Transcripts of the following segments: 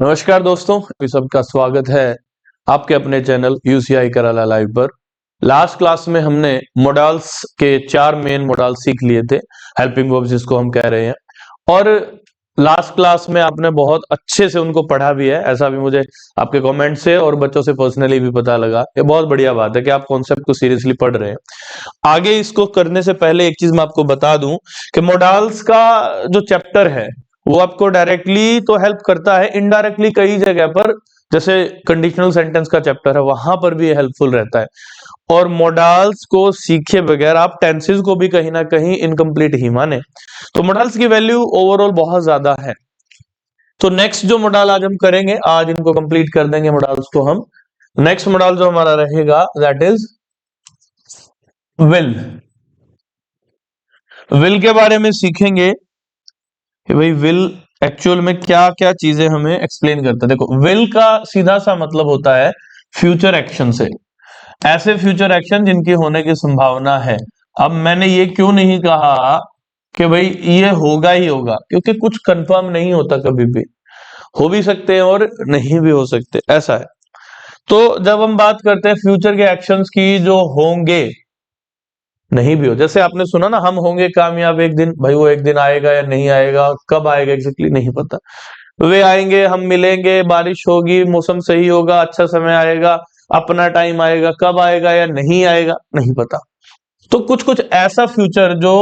नमस्कार दोस्तों, आप सबका स्वागत है आपके अपने चैनल यूसीआई कराला लाइव पर। लास्ट क्लास में हमने मॉडल्स के 4 मेन मॉडल सीख लिए थे, हेल्पिंग वर्ब्स जिसको हम कह रहे हैं। और लास्ट क्लास में आपने बहुत अच्छे से उनको पढ़ा भी है, ऐसा भी मुझे आपके कमेंट से और बच्चों से पर्सनली भी पता लगा। ये बहुत बढ़िया बात है कि आप कॉन्सेप्ट को सीरियसली पढ़ रहे हैं। आगे इसको करने से पहले एक चीज मैं आपको बता दूं कि मॉडल्स का जो चैप्टर है वो आपको डायरेक्टली तो हेल्प करता है, इनडायरेक्टली कई जगह पर, जैसे कंडीशनल सेंटेंस का चैप्टर है वहां पर भी हेल्पफुल रहता है। और मॉडल्स को सीखे बगैर आप टेंसेस को भी कहीं ना कहीं इनकम्प्लीट ही माने। तो मॉडल्स की वैल्यू ओवरऑल बहुत ज्यादा है। तो नेक्स्ट जो मॉडल आज हम करेंगे, आज इनको कंप्लीट कर देंगे मॉडल्स को हम। नेक्स्ट मॉडल जो हमारा रहेगा दैट इज विल। विल के बारे में सीखेंगे कि भाई विल एक्चुअल में क्या क्या चीजें हमें एक्सप्लेन करता है। देखो, विल का सीधा सा मतलब होता है फ्यूचर एक्शन से, ऐसे फ्यूचर एक्शन जिनकी होने की संभावना है। अब मैंने ये क्यों नहीं कहा कि भाई ये होगा ही होगा, क्योंकि कुछ कंफर्म नहीं होता, कभी भी हो भी सकते हैं और नहीं भी हो सकते, ऐसा है। तो जब हम बात करते हैं फ्यूचर के एक्शंस की जो होंगे, नहीं भी हो, जैसे आपने सुना ना, हम होंगे कामयाब एक दिन, भाई वो एक दिन आएगा या नहीं आएगा, कब आएगा एग्जैक्टली नहीं पता। वे आएंगे, हम मिलेंगे, बारिश होगी, मौसम सही होगा, अच्छा समय आएगा, अपना टाइम आएगा, कब आएगा या नहीं आएगा नहीं पता। तो कुछ कुछ ऐसा फ्यूचर जो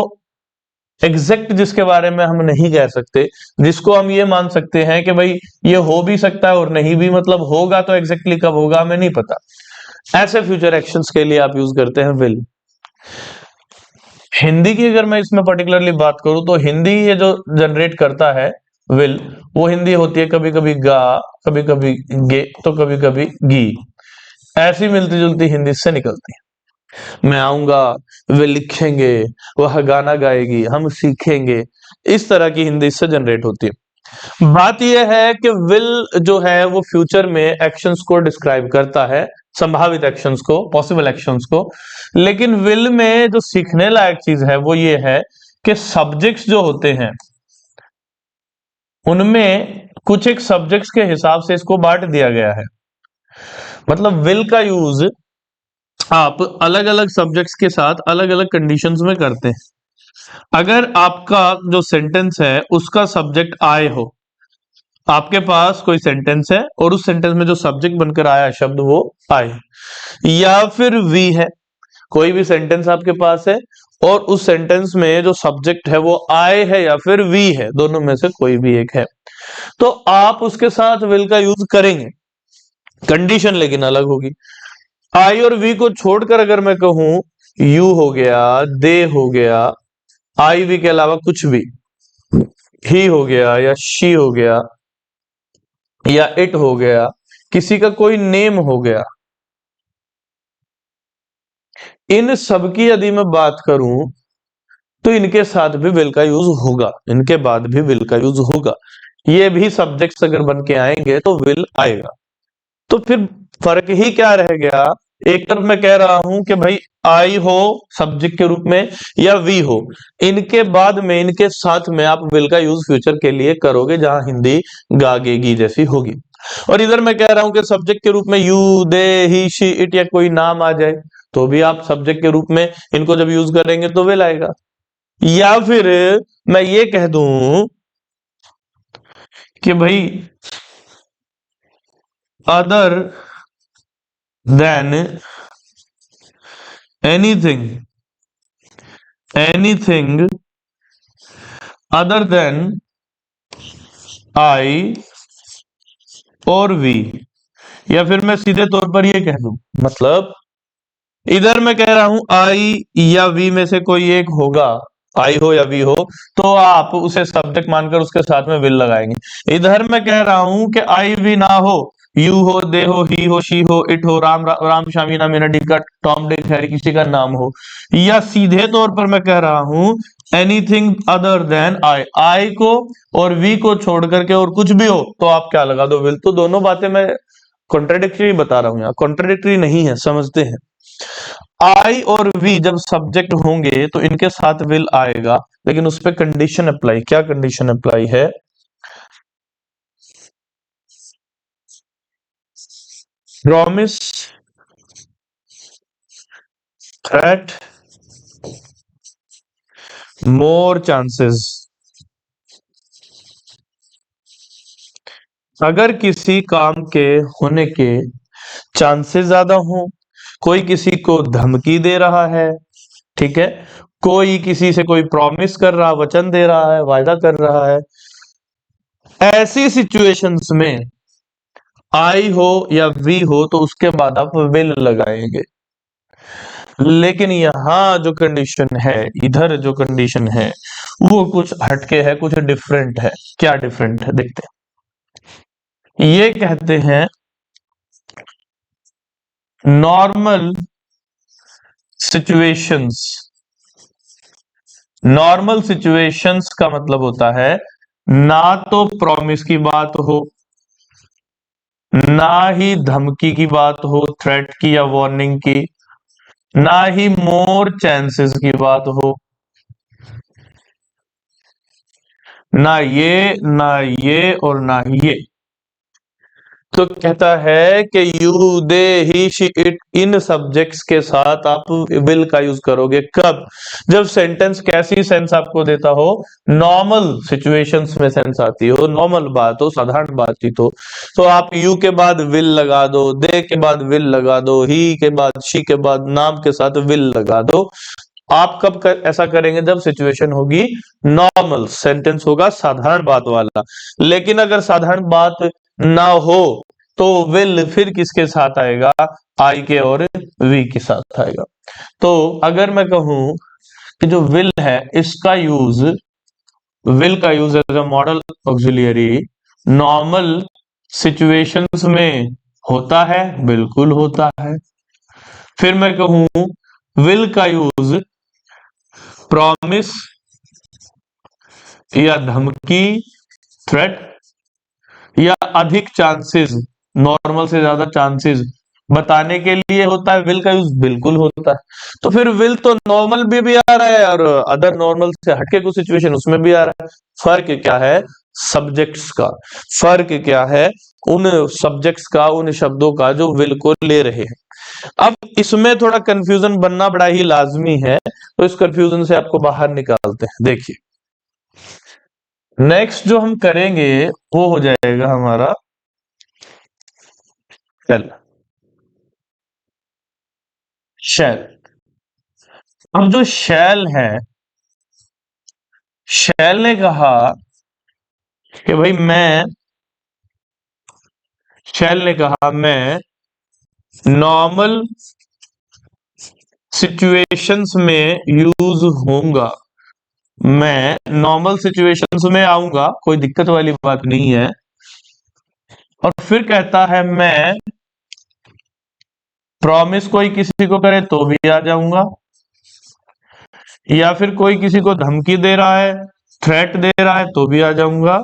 एग्जैक्ट, जिसके बारे में हम नहीं कह सकते, जिसको हम ये मान सकते हैं कि भाई ये हो भी सकता है और नहीं भी, मतलब होगा तो एग्जैक्टली कब होगा हमें नहीं पता। ऐसे फ्यूचर एक्शंस के लिए आप यूज करते हैं विल। हिंदी की अगर मैं इसमें पर्टिकुलरली बात करूं तो हिंदी ये जो जनरेट करता है विल, वो हिंदी होती है कभी कभी गा, कभी कभी गे, तो कभी कभी गी। ऐसी मिलती जुलती हिंदी से निकलती है। मैं आऊंगा, वे लिखेंगे, वह गाना गाएगी, हम सीखेंगे, इस तरह की हिंदी इससे जनरेट होती है। बात यह है कि विल जो है वो फ्यूचर में एक्शंस को डिस्क्राइब करता है, संभावित एक्शंस को, पॉसिबल एक्शंस को। लेकिन विल में जो सीखने लायक चीज है वो ये है कि सब्जेक्ट्स जो होते हैं उनमें कुछ एक सब्जेक्ट्स के हिसाब से इसको बांट दिया गया है। मतलब विल का यूज आप अलग अलग सब्जेक्ट्स के साथ अलग अलग कंडीशंस में करते हैं। अगर आपका जो सेंटेंस है उसका सब्जेक्ट आई हो, आपके पास कोई सेंटेंस है और उस सेंटेंस में जो सब्जेक्ट बनकर आया शब्द वो आई, या फिर वी है, कोई भी सेंटेंस आपके पास है और उस सेंटेंस में जो सब्जेक्ट है वो आई है या फिर वी है, दोनों में से कोई भी एक है, तो आप उसके साथ विल का यूज करेंगे। कंडीशन लेकिन अलग होगी। आई और वी को छोड़कर अगर मैं कहूं यू हो गया, दे हो गया, आई वी के अलावा कुछ भी, ही हो गया या शी हो गया या इट हो गया, किसी का कोई नेम हो गया, इन सब की यदि मैं बात करूं तो इनके साथ भी विल का यूज होगा, इनके बाद भी विल का यूज होगा। ये भी सब्जेक्ट्स अगर बन के आएंगे तो विल आएगा। तो फिर फर्क ही क्या रह गया, एक तरफ मैं कह रहा हूं कि भाई आई हो सब्जेक्ट के रूप में या वी हो, इनके बाद में, इनके साथ में आप विल का यूज फ्यूचर के लिए करोगे जहां हिंदी गागेगी जैसी होगी। और इधर मैं कह रहा हूं कि सब्जेक्ट के रूप में you, they, he, she, it या कोई नाम आ जाए तो भी आप सब्जेक्ट के रूप में इनको जब यूज करेंगे तो विल आएगा। या फिर मैं ये कह दूं कि भाई other than anything, anything other than I और वी, या फिर मैं सीधे तौर पर ये कह दूं, मतलब इधर मैं कह रहा हूं आई या वी में से कोई एक होगा, आई हो या वी हो, तो आप उसे सब्जेक्ट मानकर उसके साथ में विल लगाएंगे। इधर मैं कह रहा हूं कि आई वी ना हो, यू हो, दे हो, ही हो, शी हो, इट हो, राम शामीना Meena Deeka, Tom Dick Harry किसी का नाम हो, या सीधे तौर पर मैं कह रहा हूं एनीथिंग अदर देन आई, आई को और वी को छोड़ करके और कुछ भी हो तो आप क्या लगा दो, विल। तो दोनों बातें मैं कॉन्ट्राडिक्टरी बता रहा हूं, यहाँ कॉन्ट्राडिक्टरी नहीं है, समझते हैं। आई और वी जब सब्जेक्ट होंगे तो इनके साथ विल आएगा, लेकिन उस पर कंडीशन अप्लाई, क्या कंडीशन अप्लाई है, प्रॉमिस, थ्रेट, मोर चांसेस। अगर किसी काम के होने के चांसेस ज्यादा हो, कोई किसी को धमकी दे रहा है, ठीक है, कोई किसी से कोई प्रॉमिस कर रहा, वचन दे रहा है, वायदा कर रहा है, ऐसी सिचुएशंस में आई हो या वी हो तो उसके बाद आप विल लगाएंगे। लेकिन यहां जो कंडीशन है, इधर जो कंडीशन है वो कुछ हटके है, कुछ डिफरेंट है। क्या डिफरेंट है देखते हैं। ये कहते हैं नॉर्मल सिचुएशंस। नॉर्मल सिचुएशंस का मतलब होता है ना तो प्रॉमिस की बात हो, ना ही धमकी की बात हो, थ्रेट की या वार्निंग की, ना ही मोर चांसेस की बात हो, ना ये और ना ये। तो कहता है कि you, they, he, she, it, in subjects के साथ आप विल का यूज करोगे कब? जब सेंटेंस कैसी सेंस आपको देता हो, नॉर्मल सिचुएशंस में सेंस आती हो, नॉर्मल बात हो, साधारण बातचीत हो, तो आप यू के बाद विल लगा दो, दे के बाद विल लगा दो, ही के बाद, शी के बाद नाम के साथ विल लगा दो। आप कब ऐसा करेंगे? जब सिचुएशन होगी नॉर्मल, सेंटेंस होगा साधारण बात वाला। लेकिन अगर साधारण बात ना हो तो विल फिर किसके साथ आएगा? आई के और वी के साथ आएगा। तो अगर मैं कहूं कि जो विल है इसका यूज, विल का use as a modal auxiliary normal situations में होता है, बिल्कुल होता है। फिर मैं कहूं विल का यूज प्रॉमिस या धमकी, थ्रेट या अधिक चांसेस, नॉर्मल से ज्यादा चांसेस बताने के लिए होता है। विल का यूज बिल्कुल होता है। तो फिर विल तो नॉर्मल भी आ रहा है और अदर नॉर्मल से हटके कुछ सिचुएशन उसमें भी आ रहा है। फर्क क्या है? सब्जेक्ट्स का। फर्क क्या है? उन सब्जेक्ट्स का, उन शब्दों का जो विल को ले रहे हैं। अब इसमें थोड़ा कंफ्यूजन बनना बड़ा ही लाजमी है, तो इस कंफ्यूजन से आपको बाहर निकालते हैं। देखिए नेक्स्ट जो हम करेंगे वो हो जाएगा हमारा शेल। शेल। अब जो शेल है, शेल ने कहा कि भाई मैं, शेल ने कहा मैं नॉर्मल सिचुएशंस में यूज होऊंगा, मैं नॉर्मल सिचुएशंस में आऊंगा, कोई दिक्कत वाली बात नहीं है। और फिर कहता है मैं प्रॉमिस कोई किसी को करे तो भी आ जाऊंगा, या फिर कोई किसी को धमकी दे रहा है, थ्रेट दे रहा है तो भी आ जाऊंगा,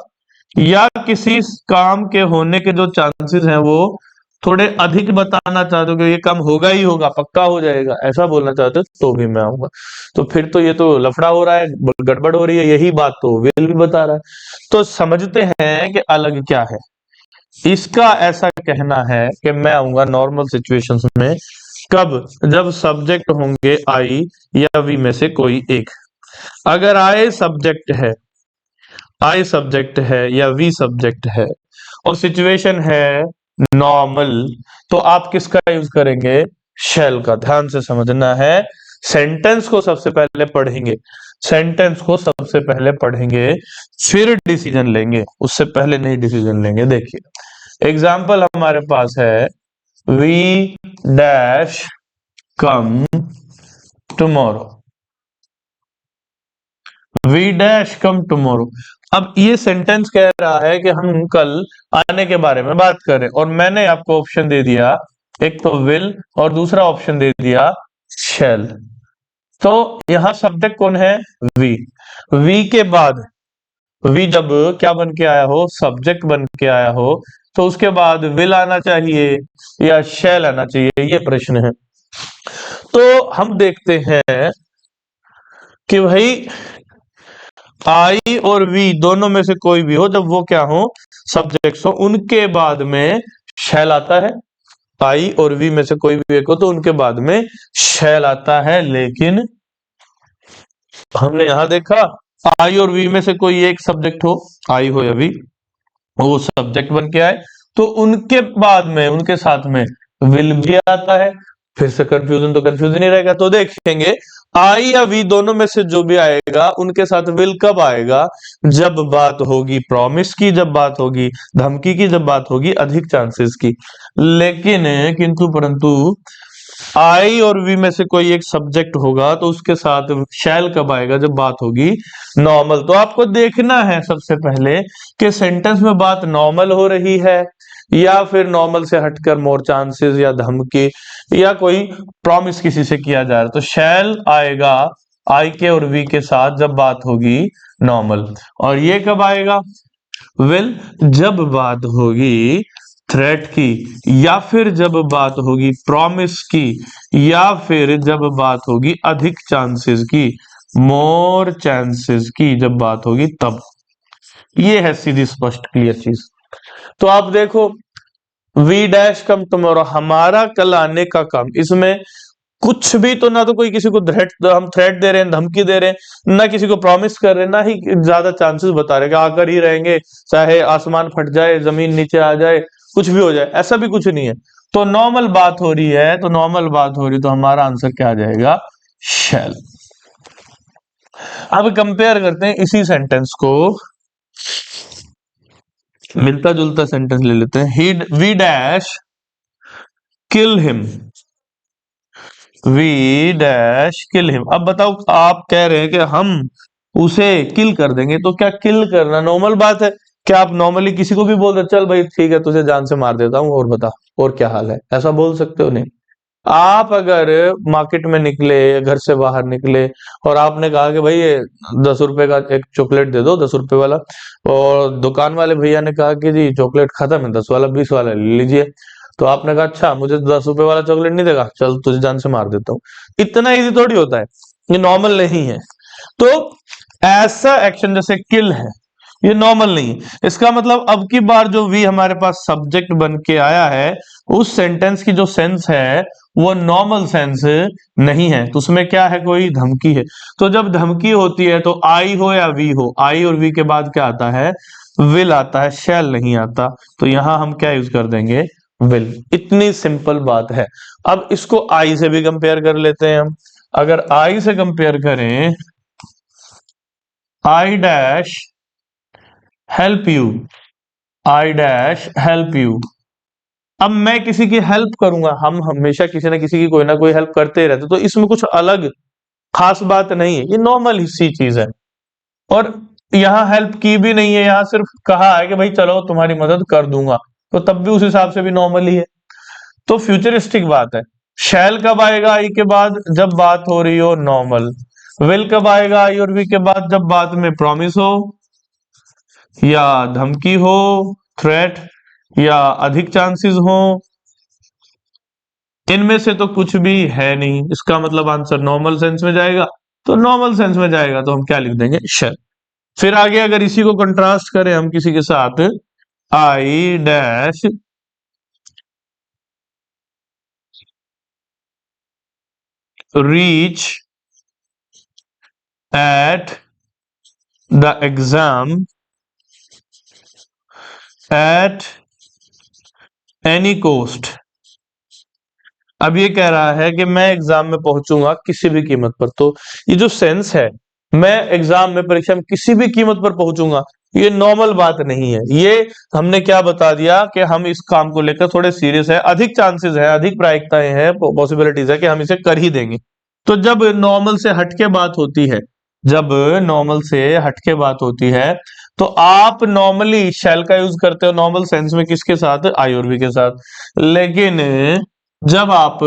या किसी काम के होने के जो चांसेस हैं वो थोड़े अधिक बताना चाहते हो कि ये काम होगा ही होगा, पक्का हो जाएगा, ऐसा बोलना चाहते हो तो भी मैं आऊंगा। तो फिर तो ये तो लफड़ा हो रहा है, गड़बड़ हो रही है। यही बात तो विल भी बता रहा है। तो समझते हैं कि अलग क्या है। इसका ऐसा कहना है कि मैं आऊंगा नॉर्मल सिचुएशंस में कब? जब सब्जेक्ट होंगे आई या वी में से कोई एक। अगर आई सब्जेक्ट है या वी सब्जेक्ट है और सिचुएशन है नॉर्मल, तो आप किसका यूज करेंगे? शेल का। ध्यान से समझना है। सेंटेंस को सबसे पहले पढ़ेंगे, सेंटेंस को सबसे पहले पढ़ेंगे फिर डिसीजन लेंगे, उससे पहले नहीं डिसीजन लेंगे। देखिए एग्जाम्पल हमारे पास है we dash come tomorrow, we dash come tomorrow. अब ये सेंटेंस कह रहा है कि हम कल आने के बारे में बात करें, और मैंने आपको ऑप्शन दे दिया, एक तो विल और दूसरा ऑप्शन दे दिया शेल। तो यहां सब्जेक्ट कौन है? वी। वी के बाद, वी जब क्या बन के आया हो? सब्जेक्ट बन के आया हो, तो उसके बाद विल आना चाहिए या शेल आना चाहिए, ये प्रश्न है। तो हम देखते हैं कि भाई आई और वी दोनों में से कोई भी हो, जब वो क्या हो? सब्जेक्ट्स हो, उनके बाद में शैल आता है। आई और वी में से कोई भी एक हो तो उनके बाद में शैल आता है, लेकिन हमने यहां देखा आई और वी में से कोई एक सब्जेक्ट हो, आई हो या वी, वो सब्जेक्ट बन के आए तो उनके बाद में उनके साथ में विल भी आता है। फिर से कंफ्यूजन तो कंफ्यूजन ही रहेगा। तो देखेंगे आई या वी दोनों में से जो भी आएगा उनके साथ विल कब आएगा, जब बात होगी प्रॉमिस की, जब बात होगी धमकी की, जब बात होगी अधिक चांसेस की। लेकिन किंतु परंतु आई और वी में से कोई एक सब्जेक्ट होगा तो उसके साथ शैल कब आएगा, जब बात होगी नॉर्मल। तो आपको देखना है सबसे पहले कि सेंटेंस में बात नॉर्मल हो रही है या फिर नॉर्मल से हटकर मोर चांसेस या धमकी या कोई प्रॉमिस किसी से किया जा रहा है। तो शैल आएगा आई के और वी के साथ जब बात होगी नॉर्मल। और ये कब आएगा विल, जब बात होगी थ्रेट की, या फिर जब बात होगी प्रॉमिस की, या फिर जब बात होगी अधिक चांसेस की, मोर चांसेस की जब बात होगी तब। ये है सीधी स्पष्ट क्लियर चीज। तो आप देखो वी डैश कम टुमारो, हमारा कल आने का काम, इसमें कुछ भी तो ना तो कोई किसी को हम थ्रेट दे रहे हैं, धमकी दे रहे हैं, ना किसी को प्रॉमिस कर रहे हैं, ना ही ज्यादा चांसेस बता रहे हैं कि आकर ही रहेंगे, चाहे आसमान फट जाए, जमीन नीचे आ जाए, कुछ भी हो जाए, ऐसा भी कुछ नहीं है। तो नॉर्मल बात हो रही है, तो नॉर्मल बात हो रही तो हमारा आंसर क्या आ जाएगा, शैल। अब कंपेयर करते हैं इसी सेंटेंस को, मिलता जुलता सेंटेंस ले लेते हैं। He we dash kill him, we dash kill him. अब बताओ, आप कह रहे हैं कि हम उसे किल कर देंगे, तो क्या किल करना नॉर्मल बात है? क्या आप नॉर्मली किसी को भी बोल दे चल भाई ठीक है तुझे जान से मार देता हूं और बता और क्या हाल है, ऐसा बोल सकते हो? नहीं। आप अगर मार्केट में निकले, घर से बाहर निकले और आपने कहा कि भाई ये 10 रुपए का एक चॉकलेट दे दो, 10 रुपए वाला, और दुकान वाले भैया ने कहा कि जी चॉकलेट खत्म है, 10 वाला 20 वाला ले लीजिए। तो आपने कहा अच्छा मुझे 10 रुपए वाला चॉकलेट नहीं देगा, चल तुझे जान से मार देता हूँ। इतना इजी थोड़ी होता है, ये नॉर्मल नहीं है। तो ऐसा एक्शन जैसे किल है, ये नॉर्मल नहीं है। इसका मतलब अब की बार जो वी हमारे पास सब्जेक्ट बन के आया है, उस सेंटेंस की जो सेंस है वो नॉर्मल सेंस नहीं है, तो उसमें क्या है, कोई धमकी है। तो जब धमकी होती है तो आई हो या वी हो, आई और वी के बाद क्या आता है, विल आता है, शैल नहीं आता। तो यहां हम क्या यूज कर देंगे, विल। इतनी सिंपल बात है। अब इसको आई से भी कंपेयर कर लेते हैं हम। अगर आई से कंपेयर करें, I dash help you, I dash help you. अब मैं किसी की हेल्प करूंगा, हम हमेशा किसी ना किसी की कोई ना कोई हेल्प करते ही रहते, तो इसमें कुछ अलग खास बात नहीं है, ये नॉर्मल ही सी चीज है। और यहाँ हेल्प की भी नहीं है, यहाँ सिर्फ कहा है कि भाई चलो तुम्हारी मदद कर दूंगा, तो तब भी उस हिसाब से भी नॉर्मल ही है। तो फ्यूचरिस्टिक बात है। शैल कब आएगा आई के बाद, जब बात हो रही हो नॉर्मल। विल कब आएगा आई और वी के बाद, जब बात में प्रॉमिस हो या धमकी हो, थ्रेट, या अधिक चांसेस हो। इनमें से तो कुछ भी है नहीं, इसका मतलब आंसर नॉर्मल सेंस में जाएगा। तो नॉर्मल सेंस में जाएगा तो हम क्या लिख देंगे, शैल। फिर आगे अगर इसी को कंट्रास्ट करें हम किसी के साथ, I dash reach at the exam at any cost. अब ये कह रहा है कि मैं एग्जाम में पहुंचूंगा किसी भी कीमत पर। तो ये जो सेंस है, मैं एग्जाम में, परीक्षा में किसी भी कीमत पर पहुंचूंगा, ये नॉर्मल बात नहीं है। ये हमने क्या बता दिया कि हम इस काम को लेकर थोड़े सीरियस है, अधिक चांसेस है, अधिक प्रायिकताएं हैं, पॉसिबिलिटीज है कि हम इसे कर ही देंगे। तो जब नॉर्मल से हटके बात होती है, जब नॉर्मल से हटके बात होती है, तो आप नॉर्मली शैल का यूज करते हो नॉर्मल सेंस में, किसके साथ, आई और वी के साथ। लेकिन जब आप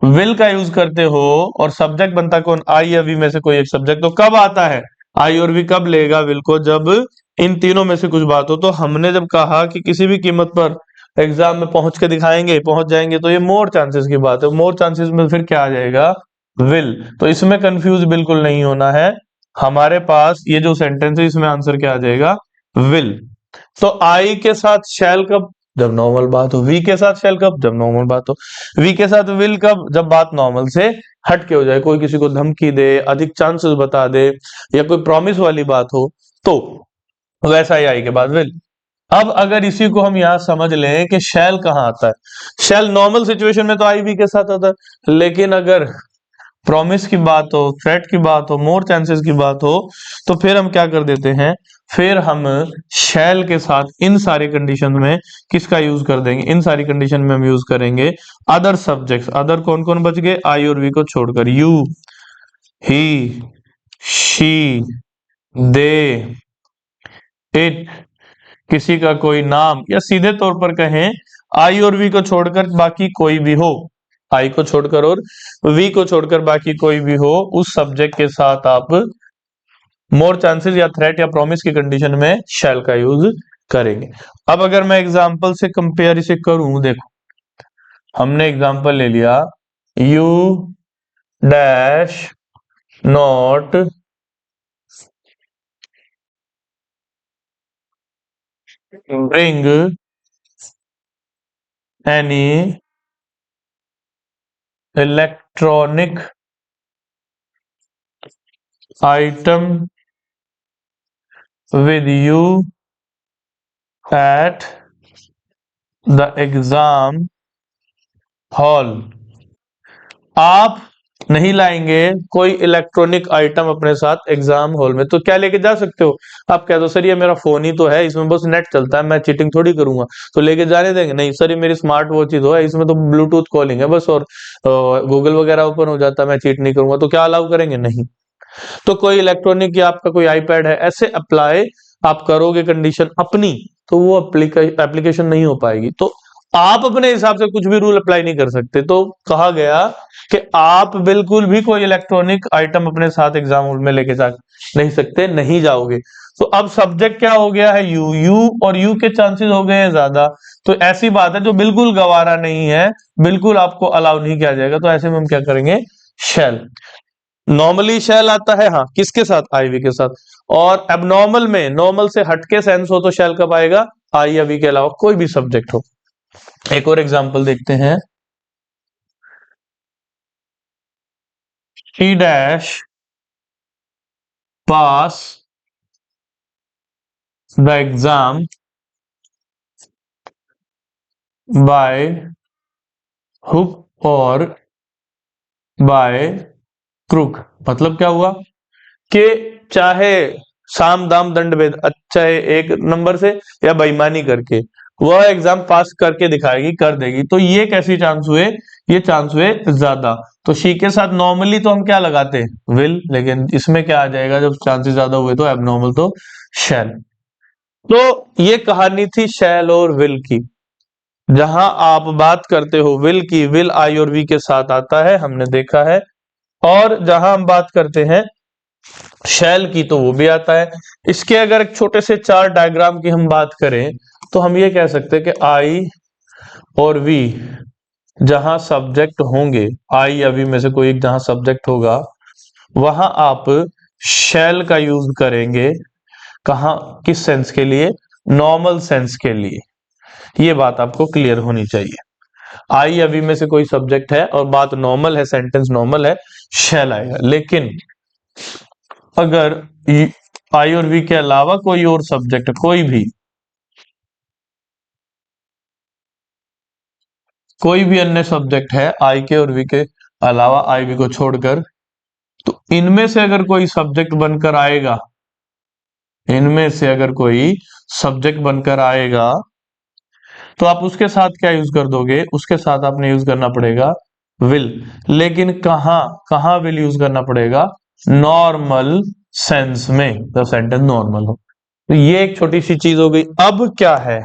विल का यूज करते हो और सब्जेक्ट बनता कौन, आई या वी में से कोई एक सब्जेक्ट, तो कब आता है आई और वी, कब लेगा विल को, जब इन तीनों में से कुछ बात हो। तो हमने जब कहा कि किसी भी कीमत पर एग्जाम में पहुंच के दिखाएंगे, पहुंच जाएंगे, तो ये मोर चांसेस की बात है। मोर चांसेस में फिर क्या आ जाएगा, विल। तो इसमें कंफ्यूज बिल्कुल नहीं होना है, हमारे पास ये जो सेंटेंस है इसमें आंसर क्या आ जाएगा, विल। तो आई के साथ शैल कब जब नॉर्मल बात हो। वी के साथ शैल कब, जब नॉर्मल बात हो। वी के साथ विल कब, जब बात नॉर्मल से हट के हो जाए, कोई किसी को धमकी दे, अधिक चांसेस बता दे, या कोई प्रॉमिस वाली बात हो, तो वैसा ही आई के बाद विल। अब अगर इसी को हम यहां समझ लें कि शैल कहाँ आता है, शैल नॉर्मल सिचुएशन में तो आई वी के साथ आता है, लेकिन अगर प्रॉमिस की बात हो, थ्रेट की बात हो, मोर चांसेस की बात हो, तो फिर हम क्या कर देते हैं, फिर हम शैल के साथ इन सारी कंडीशन में किसका यूज कर देंगे, इन सारी कंडीशन में हम यूज करेंगे अदर सब्जेक्ट्स। अदर कौन कौन बच गए, आई और वी को छोड़कर, you, he, she, they, it, किसी का कोई नाम, या सीधे तौर पर कहें आई और वी को छोड़कर बाकी कोई भी हो, आई को छोड़कर और वी को छोड़कर बाकी कोई भी हो, उस सब्जेक्ट के साथ आप मोर चांसेस या थ्रेट या प्रॉमिस की कंडीशन में शैल का यूज करेंगे। अब अगर मैं एग्जांपल से कंपेयर इसे करूं, देखो हमने एग्जांपल ले लिया, you dash not bring any electronic item with you at the exam hall। आप नहीं लाएंगे कोई इलेक्ट्रॉनिक आइटम अपने साथ एग्जाम हॉल में, तो क्या लेके जा सकते हो, आप कह दो सर ये मेरा फोन ही तो है, इसमें बस नेट चलता है, मैं चीटिंग थोड़ी करूंगा, तो लेके जाने देंगे, नहीं सर ये मेरी स्मार्ट वॉच ही तो है, इसमें तो ब्लूटूथ कॉलिंग है बस, और गूगल वगैरह ओपन हो जाता है, मैं चीट नहीं करूंगा, तो क्या अलाउ करेंगे, नहीं। तो कोई इलेक्ट्रॉनिक या आपका कोई आईपैड है, ऐसे अप्लाई आप करोगे कंडीशन अपनी, तो वो एप्लीकेशन नहीं हो पाएगी। तो आप अपने हिसाब से कुछ भी रूल अप्लाई नहीं कर सकते। तो कहा गया कि आप बिल्कुल भी कोई इलेक्ट्रॉनिक आइटम अपने साथ एग्जाम हॉल में लेके जा नहीं सकते, नहीं जाओगे। तो अब सब्जेक्ट क्या हो गया है, यू, यू और यू के चांसेस हो गए हैं ज्यादा, तो ऐसी बात है जो बिल्कुल गवारा नहीं है, बिल्कुल आपको अलाउ नहीं किया जाएगा, तो ऐसे में हम क्या करेंगे, शैल। नॉर्मली शैल आता है, हाँ किसके साथ, आईवी के साथ। और एबनॉर्मल में नॉर्मल से हटके सेंस हो तो शैल कब आएगा, आई या वी के अलावा कोई भी सब्जेक्ट हो। एक और एग्जांपल देखते हैं, she dash pass the exam by hook और बाय क्रुक। मतलब क्या हुआ कि चाहे साम दाम दंड भेद, अच्छा एक नंबर से या बेईमानी करके वह एग्जाम पास करके दिखाएगी, कर देगी, तो ये कैसी चांस हुए, ये चांस हुए ज्यादा। तो शी के साथ नॉर्मली तो हम क्या लगाते हैं, विल, लेकिन इसमें क्या आ जाएगा, जब चांसेस ज्यादा हुए तो एबनॉर्मल तो शैल। तो ये कहानी थी शैल और विल की, जहां आप बात करते हो विल की, विल आई और वी के साथ आता है, हमने देखा है। और जहां हम बात करते हैं शैल की, तो वो भी आता है। इसके अगर एक छोटे से चार डायग्राम की हम बात करें, तो हम ये कह सकते हैं कि आई और वी जहां सब्जेक्ट होंगे, आई या वी में से कोई एक जहां सब्जेक्ट होगा, वहां आप शैल का यूज करेंगे। कहा, किस सेंस के लिए, नॉर्मल सेंस के लिए। ये बात आपको क्लियर होनी चाहिए। आई या वी में से कोई सब्जेक्ट है और बात नॉर्मल है, सेंटेंस नॉर्मल है, शैल आएगा। लेकिन अगर आई और वी के अलावा कोई और सब्जेक्ट, कोई भी अन्य सब्जेक्ट है आई के और वी के अलावा, आई वी को छोड़कर, तो इनमें से अगर कोई सब्जेक्ट बनकर आएगा, इनमें से अगर कोई सब्जेक्ट बनकर आएगा, तो आप उसके साथ क्या यूज कर दोगे, उसके साथ आपने यूज करना पड़ेगा विल। लेकिन कहां कहां विल यूज करना पड़ेगा, नॉर्मल सेंस में, जब सेंटेंस नॉर्मल हो। तो ये एक छोटी सी चीज हो गई। अब क्या है,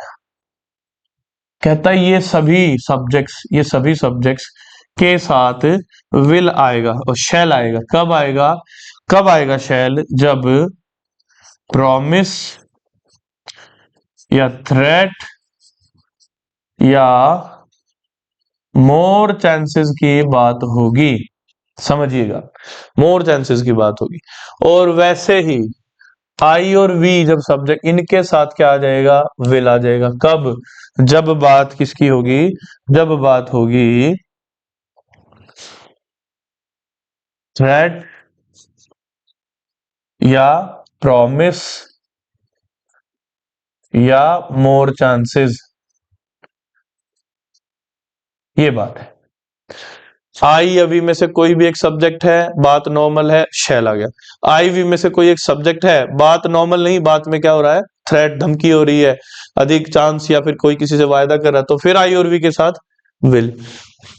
कहता है ये सभी सब्जेक्ट्स के साथ विल आएगा और शैल आएगा। कब आएगा, कब आएगा शैल, जब प्रॉमिस या थ्रेट या मोर चांसेस की बात होगी। समझिएगा, मोर चांसेस की बात होगी। और वैसे ही आई और वी जब सब्जेक्ट, इनके साथ क्या आ जाएगा, विल आ जाएगा। कब? जब बात किसकी होगी, जब बात होगी थ्रेट या प्रॉमिस या मोर चांसेस, ये बात है। आई अभी में से कोई भी एक सब्जेक्ट है, बात नॉर्मल है, शैल आ गया। आई वी में से कोई एक सब्जेक्ट है, बात नॉर्मल नहीं, बात में क्या हो रहा है, थ्रेट, धमकी हो रही है, अधिक चांस, या फिर कोई किसी से वायदा कर रहा है, तो फिर आई और वी के साथ will.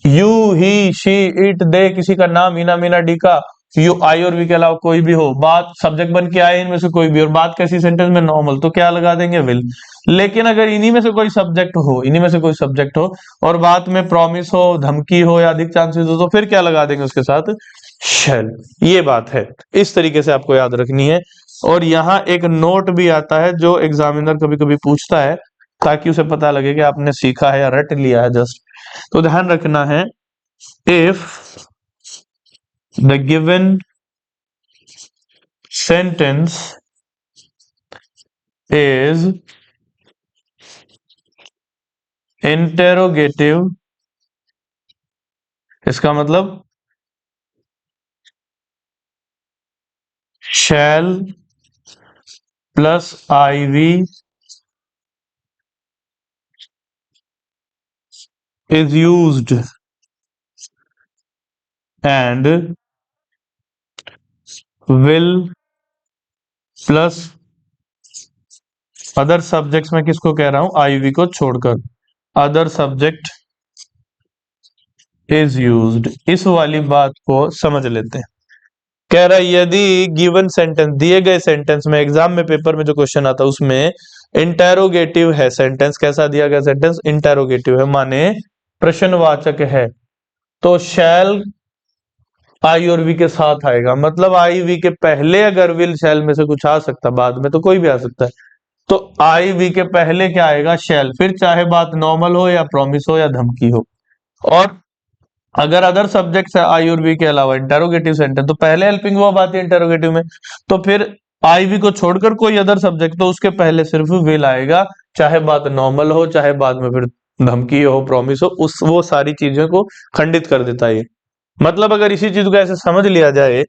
You, he, she, it, they, किसी का नाम, Eena, Meena, Deeka, you, I और वी के अलावा कोई भी हो, बात सब्जेक्ट बन के आए इनमें से कोई भी, और बात कैसी सेंटेंस में, नॉर्मल, तो क्या लगा देंगे, विल। लेकिन अगर इन्हीं में से कोई सब्जेक्ट हो, इन्हीं में से कोई सब्जेक्ट हो और बात में प्रॉमिस हो, धमकी हो या अधिक चांसेस हो, तो फिर क्या लगा देंगे उसके साथ, शैल। ये बात है, इस तरीके से आपको याद रखनी है। और यहाँ एक नोट भी आता है जो एग्जामिनर कभी कभी पूछता है, ताकि उसे पता लगे कि आपने सीखा है या रट लिया है जस्ट। तो ध्यान रखना है, if the given sentence is interrogative, इसका मतलब shall plus I we is used and will plus other subjects में किसको कह रहा हूं, आईवी को छोड़कर, अदर सब्जेक्ट इज यूज्ड, इस वाली बात को समझ लेते हैं। कह रहा है यदि गिवन सेंटेंस, दिए गए सेंटेंस में, एग्जाम में पेपर में जो क्वेश्चन आता है उसमें इंटेरोगेटिव है सेंटेंस, कैसा दिया गया सेंटेंस, इंटेरोगेटिव है, माने प्रश्नवाचक है, तो शैल आई और वी के साथ आएगा। मतलब आई वी के पहले अगर विल शैल में से कुछ आ सकता, बाद में तो कोई भी आ सकता है, तो आई वी के पहले क्या आएगा, शैल, फिर चाहे बात नॉर्मल हो या प्रॉमिस हो या धमकी हो। और अगर अदर सब्जेक्ट्स है आई और वी के अलावा, इंटेरोगेटिव सेंटेंस, तो पहले हेल्पिंग वर्ब आती है इंटेरोगेटिव में, तो फिर आई वी को छोड़कर कोई अदर सब्जेक्ट, तो उसके पहले सिर्फ विल आएगा, चाहे बात नॉर्मल हो, चाहे बाद में फिर धमकी हो, प्रॉमिस हो, उस वो सारी चीजों को खंडित कर देता है। मतलब अगर इसी चीज को ऐसे समझ लिया जाए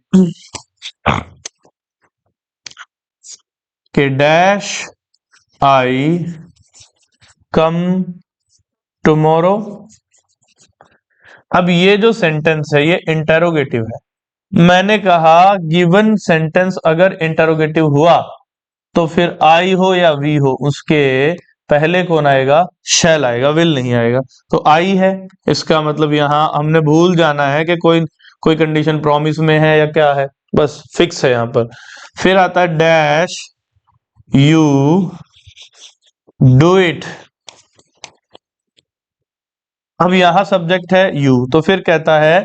कि डैश आई कम टुमारो, अब ये जो सेंटेंस है ये इंटेरोगेटिव है। मैंने कहा गिवन सेंटेंस अगर इंटेरोगेटिव हुआ तो फिर आई हो या वी हो, उसके पहले कौन आएगा, शैल आएगा, विल नहीं आएगा। तो आई है, इसका मतलब यहां हमने भूल जाना है कि कोई कोई कंडीशन प्रॉमिस में है या क्या है, बस फिक्स है यहां पर। फिर आता है डैश यू डू इट, अब यहां सब्जेक्ट है यू, तो फिर कहता है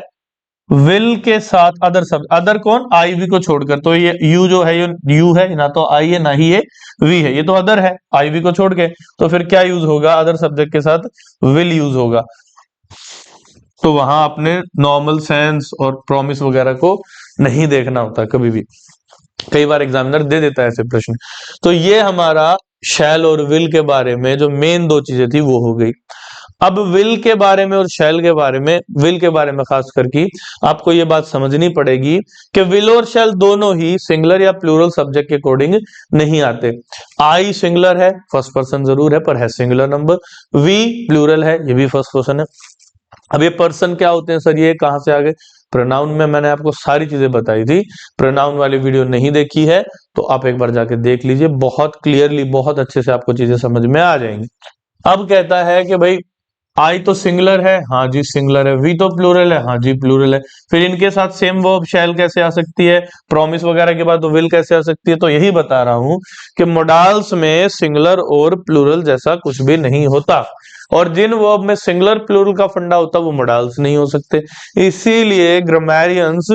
विल के साथ अदर अदर कौन, आई वी को छोड़कर, तो ये यू जो है, ये यू है ना, तो आई है ना ही ये वी है, ये तो अदर है आई वी को छोड़ के, तो फिर क्या यूज होगा, अदर सब्जेक्ट के साथ विल यूज होगा। तो वहां अपने नॉर्मल सेंस और प्रॉमिस वगैरह को नहीं देखना होता कभी भी, कई बार एग्जामिनर दे देता है ऐसे प्रश्न। तो ये हमारा शैल और विल के बारे में जो मेन दो चीजें थी वो हो गई। अब विल के बारे में और शैल के बारे में, विल के बारे में खास करके आपको ये बात समझनी पड़ेगी कि विल और शैल दोनों ही सिंगुलर या प्लूरल सब्जेक्ट के अकॉर्डिंग नहीं आते। आई सिंगुलर है, फर्स्ट पर्सन जरूर है पर है सिंगुलर नंबर, वी प्लूरल है, ये भी फर्स्ट पर्सन है। अब ये पर्सन क्या होते हैं सर, ये कहां से आ गए, प्रोनाउन में मैंने आपको सारी चीजें बताई थी, प्रोनाउन वाली वीडियो नहीं देखी है तो आप एक बार जाके देख लीजिए, बहुत क्लियरली, बहुत अच्छे से आपको चीजें समझ में आ जाएंगी। अब कहता है कि भाई आई तो सिंगुलर है, हाँ जी सिंगुलर है, वी तो प्लूरल है, हाँ जी प्लूरल है, फिर इनके साथ सेम वर्ब शैल कैसे आ सकती है, प्रॉमिस वगैरह के बाद तो विल कैसे आ सकती है, तो यही बता रहा हूं कि मोडाल्स में सिंगुलर और प्लूरल जैसा कुछ भी नहीं होता, और जिन वर्ब में सिंगुलर प्लूरल का फंडा होता वो मोडाल्स नहीं हो सकते। इसीलिए ग्रामेरियंस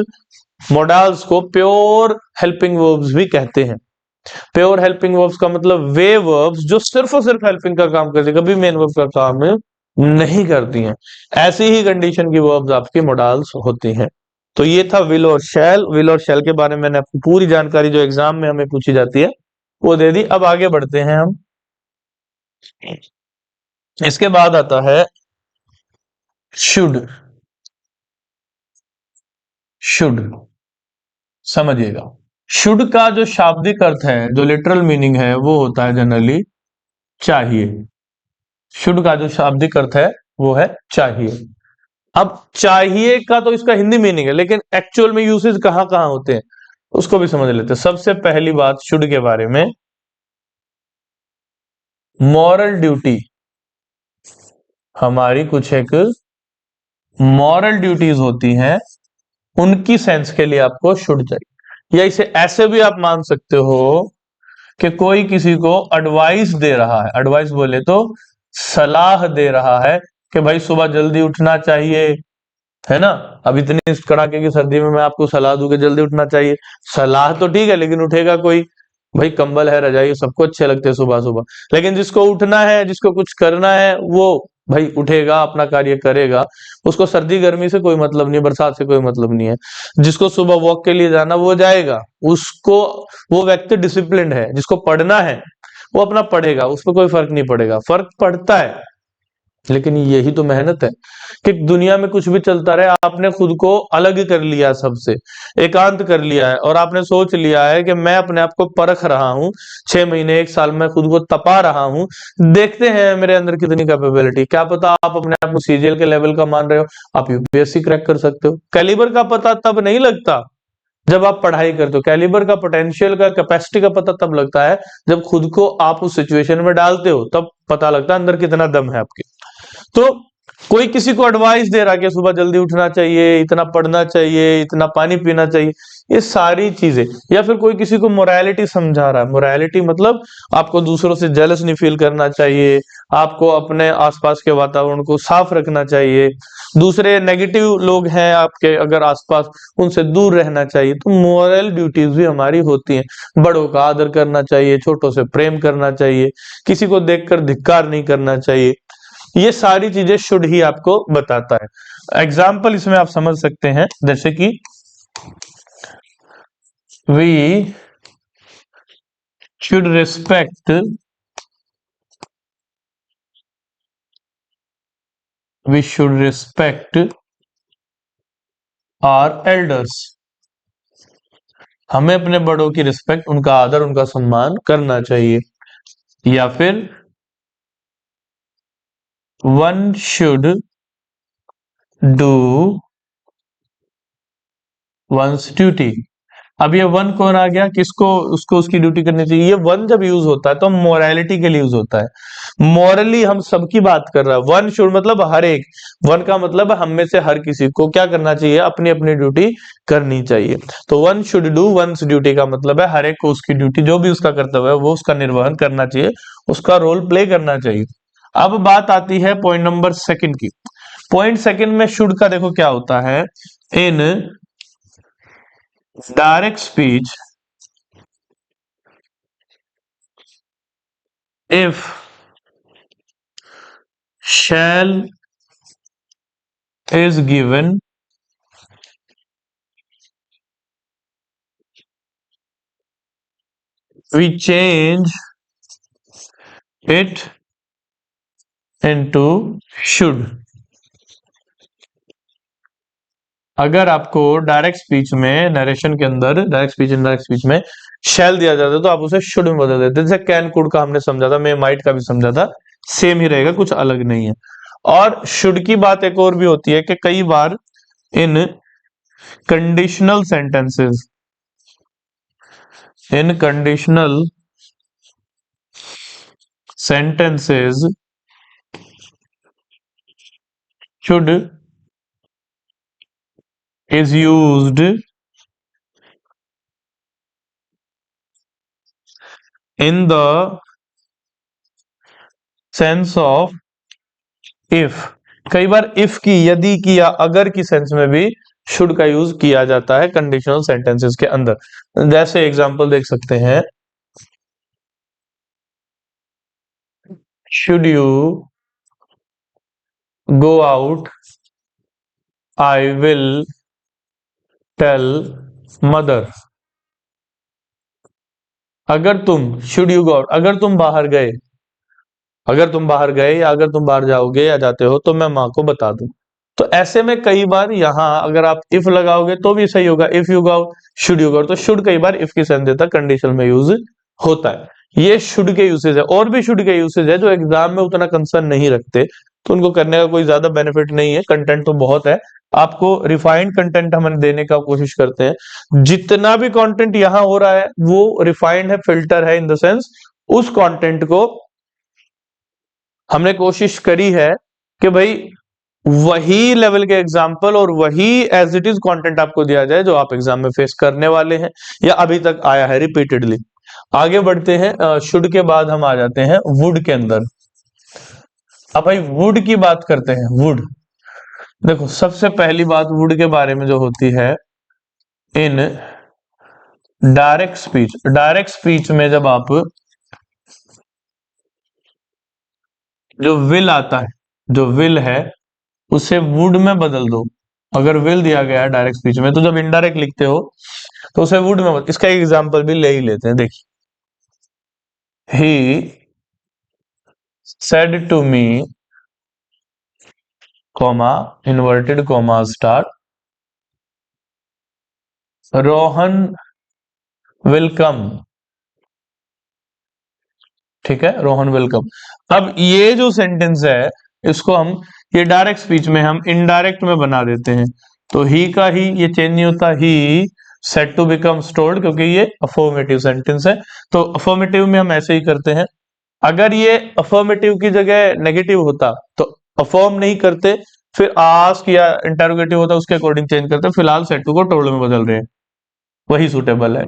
मोडाल्स को प्योर हेल्पिंग वर्ब्स भी कहते हैं। प्योर हेल्पिंग वर्ब्स का मतलब वे वर्ब्स जो सिर्फ और सिर्फ हेल्पिंग का काम करते, कभी मेन वर्ब का काम नहीं करती हैं, ऐसी ही कंडीशन की वर्ब्स आपकी मोडाल्स होती हैं। तो ये था विल और शैल। विल और शैल के बारे में मैंने आपको पूरी जानकारी जो एग्जाम में हमें पूछी जाती है वो दे दी। अब आगे बढ़ते हैं हम। इसके बाद आता है शुड। शुड समझिएगा, शुड का जो शाब्दिक अर्थ है, जो लिटरल मीनिंग है, वो होता है जनरली चाहिए। शुड का जो शाब्दिक अर्थ है वो है चाहिए। अब चाहिए का तो इसका हिंदी मीनिंग है, लेकिन एक्चुअल में यूसेज कहां कहां होते हैं उसको भी समझ लेते हैं। सबसे पहली बात शुड के बारे में, मॉरल ड्यूटी, हमारी कुछ एक मॉरल ड्यूटीज होती हैं, उनकी सेंस के लिए आपको शुड चाहिए। या इसे ऐसे भी आप मान सकते हो कि कोई किसी को एडवाइस दे रहा है, एडवाइस बोले तो सलाह दे रहा है कि भाई सुबह जल्दी उठना चाहिए, है ना। अब इतनी कड़ाके की सर्दी में मैं आपको सलाह दूं कि जल्दी उठना चाहिए, सलाह तो ठीक है, लेकिन उठेगा कोई? भाई कंबल है, रजाई, सबको अच्छे लगते हैं सुबह सुबह, लेकिन जिसको उठना है, जिसको कुछ करना है, वो भाई उठेगा, अपना कार्य करेगा। उसको सर्दी गर्मी से कोई मतलब नहीं, बरसात से कोई मतलब नहीं है। जिसको सुबह वॉक के लिए जाना वो जाएगा, उसको, वो व्यक्ति डिसिप्लिन्ड है। जिसको पढ़ना है वो अपना पढ़ेगा, उसको कोई फर्क नहीं पड़ेगा। फर्क पड़ता है, लेकिन यही तो मेहनत है कि दुनिया में कुछ भी चलता रहे, आपने खुद को अलग कर लिया, सबसे एकांत कर लिया है, और आपने सोच लिया है कि मैं अपने आप को परख रहा हूं, 6 महीने 1 साल में खुद को तपा रहा हूं, देखते हैं मेरे अंदर कितनी कैपेबिलिटी। क्या पता आप अपने आप को सीजीएल के लेवल का मान रहे हो, आप यूपीएससी क्रैक कर सकते हो। कैलिबर का पता तब नहीं लगता जब आप पढ़ाई करते हो, कैलिबर का, पोटेंशियल का, कैपेसिटी का पता तब लगता है जब खुद को आप उस सिचुएशन में डालते हो, तब पता लगता है अंदर कितना दम है आपके। तो कोई किसी को एडवाइस दे रहा है कि सुबह जल्दी उठना चाहिए, इतना पढ़ना चाहिए, इतना पानी पीना चाहिए, ये सारी चीजें, या फिर कोई किसी को मोरालिटी समझा रहा है। मोरालिटी मतलब आपको दूसरों से जेलस नहीं फील करना चाहिए, आपको अपने आसपास के वातावरण को साफ रखना चाहिए, दूसरे नेगेटिव लोग हैं आपके अगर आसपास, उनसे दूर रहना चाहिए। तो मोरल ड्यूटीज भी हमारी होती हैं। बड़ों का आदर करना चाहिए, छोटों से प्रेम करना चाहिए, किसी को देखकर धिक्कार नहीं करना चाहिए। ये सारी चीजें शुड ही आपको बताता है। एग्जाम्पल इसमें आप समझ सकते हैं, जैसे कि we should respect, we should respect our elders, हमें अपने बड़ों की रिस्पेक्ट, उनका आदर, उनका सम्मान करना चाहिए। या फिर one should do once duty. अब ये वन कौन आ गया, किसको, उसको उसकी ड्यूटी करनी चाहिए। ये वन जब यूज होता है तो मोरालिटी के लिए यूज होता है, मॉरली हम सबकी बात कर रहा है। वन शुड मतलब हर एक, वन का मतलब हम में से हर किसी को क्या करना चाहिए, अपनी अपनी ड्यूटी करनी चाहिए। तो one should do once duty का मतलब है हर एक को उसकी ड्यूटी, जो भी उसका कर्तव्य है वो उसका निर्वहन करना चाहिए, उसका रोल प्ले करना चाहिए। अब बात आती है पॉइंट नंबर सेकंड की। पॉइंट सेकंड में शुड का देखो क्या होता है, in direct speech if shall is given, we change it into should। अगर आपको डायरेक्ट स्पीच में, नरेशन के अंदर, डायरेक्ट स्पीच, इनडायरेक्ट स्पीच में शैल दिया जाता है तो आप उसे शुड में बदल देते। जैसे कैन कुड का हमने समझा था, मे माइट का भी समझा था, सेम ही रहेगा, कुछ अलग नहीं है। और शुड की बात एक और भी होती है कि कई बार in conditional sentences, in conditional sentences should is used in the sense of if। कई बार if की, यदि की या अगर की सेंस में भी शुड का यूज किया जाता है कंडीशनल सेंटेंसेस के अंदर। जैसे एग्जांपल देख सकते हैं, should you go out, I will tell mother. अगर तुम, शुड यू गो, अगर तुम बाहर गए, अगर तुम बाहर गए या अगर तुम बाहर जाओगे या जाते हो तो मैं माँ को बता दूं। तो ऐसे में कई बार यहां अगर आप इफ लगाओगे तो भी सही होगा, if you go, should you गो, तो शुड कई बार इफ की सेंस देता, कंडीशन में यूज होता है। ये शुड के यूसेज है, और भी शुड के यूसेज है जो एग्जाम में उतना कंसर्न नहीं रखते, तो उनको करने का कोई ज्यादा बेनिफिट नहीं है। कंटेंट तो बहुत है, आपको रिफाइंड कंटेंट हम देने का कोशिश करते हैं। जितना भी कंटेंट यहाँ हो रहा है वो रिफाइंड है, फिल्टर है, इन द सेंस उस कंटेंट को हमने कोशिश करी है कि भाई वही लेवल के एग्जाम्पल और वही एज इट इज कंटेंट आपको दिया जाए जो आप एग्जाम में फेस करने वाले हैं या अभी तक आया है रिपीटेडली। आगे बढ़ते हैं, शुड के बाद हम आ जाते हैं वुड के अंदर। अब भाई वुड की बात करते हैं। वुड, देखो सबसे पहली बात वुड के बारे में जो होती है, in direct speech, direct speech में जब आप जो विल आता है, जो विल है उसे वुड में बदल दो। अगर विल दिया गया है डायरेक्ट स्पीच में, तो जब इनडायरेक्ट लिखते हो तो उसे वुड में बदल। इसका एक एग्जांपल भी ले ही लेते हैं, देखिए। He said to me, comma, inverted comma start, Rohan will come. ठीक है, रोहन विल कम। अब ये जो सेंटेंस है इसको हम, ये डायरेक्ट स्पीच में हम इनडायरेक्ट में बना देते हैं। तो ही का ही ये चेंज नहीं होता, ही सेट टू बिकम स्टोर्ड, क्योंकि ये अफर्मेटिव सेंटेंस है। तो अफर्मेटिव में हम ऐसे ही करते हैं। अगर ये अफर्मेटिव की जगह नेगेटिव होता तो अफर्म नहीं करते, फिर आस्क या इंटरोगेटिव होता उसके अकॉर्डिंग चेंज करते। फिलहाल सेट टू को टोल्ड में बदल रहे हैं, वही सुटेबल है।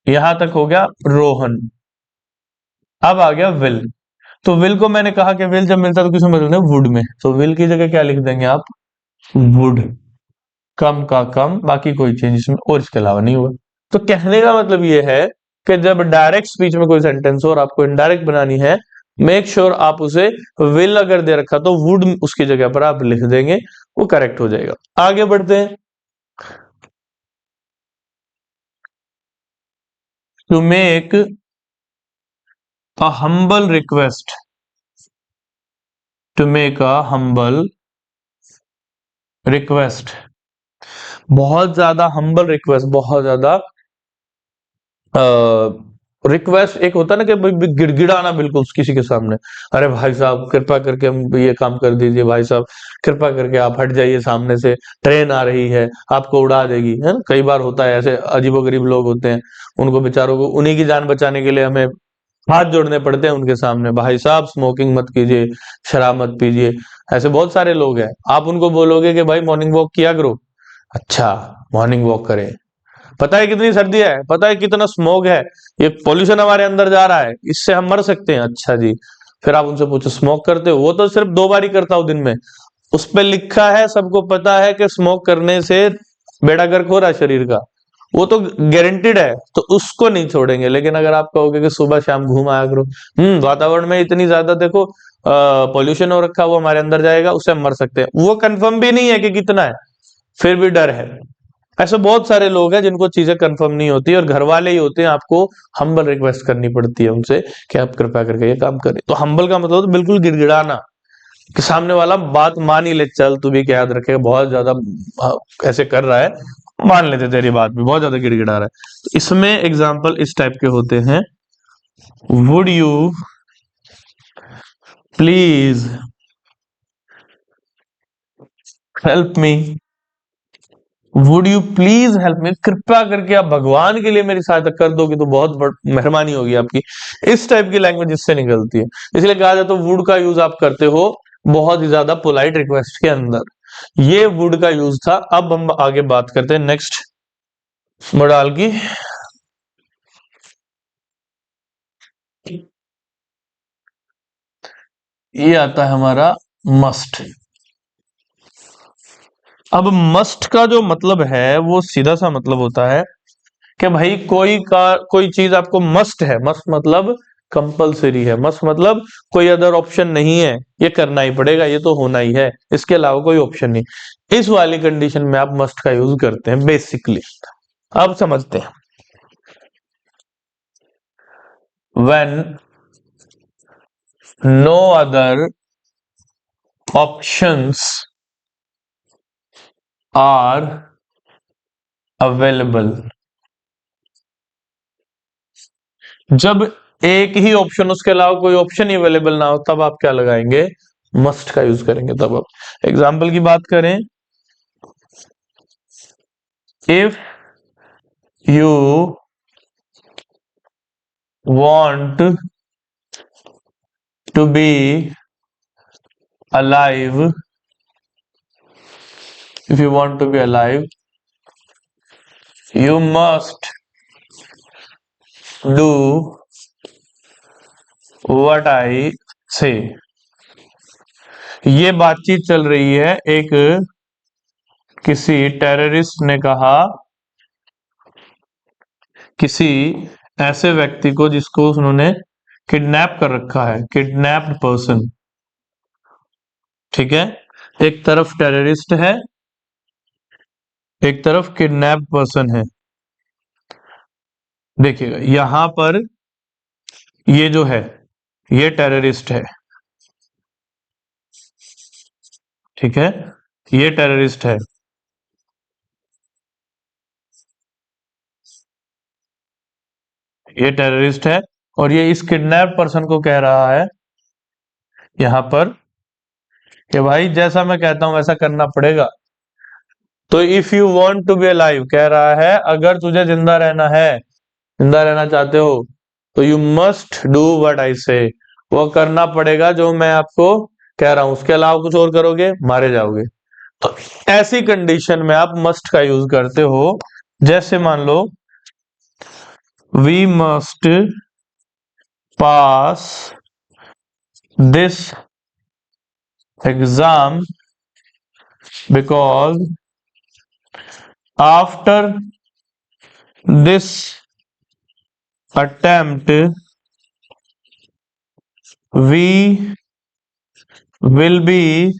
यहां तक हो गया रोहन। अब आ गया विल। तो विल को मैंने कहा कि विल जब मिलता है तो किसमें बदलते हैं, वुड में। तो विल की जगह क्या लिख देंगे आप, वुड। कम का कम, बाकी कोई चेंज इसमें और इसके अलावा नहीं हुआ। तो कहने का मतलब ये है कि जब डायरेक्ट स्पीच में कोई सेंटेंस हो और आपको इनडायरेक्ट बनानी है, मेक श्योर आप उसे विल अगर दे रखा तो वुड उसकी जगह पर आप लिख देंगे, वो करेक्ट हो जाएगा। आगे बढ़ते हैं। To make a humble request, to make a humble request, बहुत ज्यादा हम्बल रिक्वेस्ट, बहुत ज्यादा रिक्वेस्ट। एक होता है ना कि भाई गिड़गिड़ाना बिल्कुल किसी के सामने, अरे भाई साहब कृपा करके हम ये काम कर दीजिए, भाई साहब कृपा करके आप हट जाइए सामने से, ट्रेन आ रही है आपको उड़ा देगी, है ना। कई बार होता है ऐसे, अजीबोगरीब लोग होते हैं, उनको बेचारों को उन्हीं की जान बचाने के लिए हमें हाथ जोड़ने पड़ते हैं उनके सामने। भाई साहब स्मोकिंग मत कीजिए, शराब मत पीजिए। ऐसे बहुत सारे लोग हैं, आप उनको बोलोगे कि भाई मॉर्निंग वॉक किया करो, अच्छा मॉर्निंग वॉक करें, पता है कितनी सर्दी है, पता है कितना स्मोक है, ये पोल्यूशन हमारे अंदर जा रहा है, इससे हम मर सकते हैं, अच्छा जी। फिर आप उनसे पूछो स्मोक करते हो, वो तो सिर्फ 2 बार ही करता हूं दिन में, उस पर लिखा है, सबको पता है कि स्मोक करने से बेड़ा गर्क हो रहा है शरीर का, वो तो गारंटीड है, तो उसको नहीं छोड़ेंगे। लेकिन अगर आप कहोगे कि सुबह शाम घूम आया करो, वातावरण में इतनी ज्यादा देखो पॉल्यूशन हो रखा, वो हमारे अंदर जाएगा, उससे हम मर सकते हैं, वो कंफर्म भी नहीं है कि कितना है, फिर भी डर है। ऐसे बहुत सारे लोग हैं जिनको चीजें कंफर्म नहीं होती और घर वाले ही होते हैं, आपको हम्बल रिक्वेस्ट करनी पड़ती है उनसे कि आप कृपया करके ये काम करें। तो हम्बल का मतलब तो बिल्कुल गिड़गिड़ाना, कि सामने वाला बात मान ही ले, चल तू भी क्या याद रखेगा, बहुत ज्यादा ऐसे कर रहा है, मान लेते तेरी बात भी, बहुत ज्यादा गिड़गिड़ा रहा है। तो इसमें एग्जाम्पल इस टाइप के होते हैं, would you please help me, would you please help me, कृपया करके आप भगवान के लिए मेरी सहायता कर दोगे तो बहुत मेहरबानी होगी आपकी। इस टाइप की लैंग्वेज इससे निकलती है, इसलिए कहा जाता है वुड का यूज आप करते हो बहुत ही ज्यादा पोलाइट रिक्वेस्ट के अंदर। ये वुड का यूज था। अब हम आगे बात करते हैं नेक्स्ट मॉडल की। ये आता है हमारा मस्ट। अब मस्ट का जो मतलब है वो सीधा सा मतलब होता है कि भाई कोई चीज आपको मस्ट है, मस्ट मतलब कंपलसरी है, मस्ट मतलब कोई अदर ऑप्शन नहीं है, ये करना ही पड़ेगा, ये तो होना ही है, इसके अलावा कोई ऑप्शन नहीं। इस वाली कंडीशन में आप मस्ट का यूज करते हैं बेसिकली। अब समझते हैं। when no other options are available। जब एक ही ऑप्शन, उसके अलावा कोई ऑप्शन ही अवेलेबल ना हो, तब आप क्या लगाएंगे? मस्ट का यूज करेंगे। तब आप एग्जाम्पल की बात करें, if you want to be alive, if you want to be alive, you must do what I say। ये बातचीत चल रही है, एक किसी टेररिस्ट ने कहा किसी ऐसे व्यक्ति को जिसको उन्होंने किडनैप कर रखा है, किडनैप्ड पर्सन। ठीक है, एक तरफ टेररिस्ट है, एक तरफ किडनैप्ड पर्सन है। देखिएगा यहां पर ये जो है ये टेररिस्ट है, ठीक है, ये टेररिस्ट है। ये टेररिस्ट है और ये इस किडनैप पर्सन को कह रहा है यहां पर कि भाई जैसा मैं कहता हूं वैसा करना पड़ेगा। तो if you want to be alive कह रहा है, अगर तुझे जिंदा रहना है, जिंदा रहना चाहते हो, तो you must do what I से। वो करना पड़ेगा जो मैं आपको कह रहा हूं, उसके अलावा कुछ और करोगे मारे जाओगे। तो ऐसी कंडीशन में आप मस्ट का यूज करते हो। जैसे मान लो, we must pass this exam because after this attempt we will be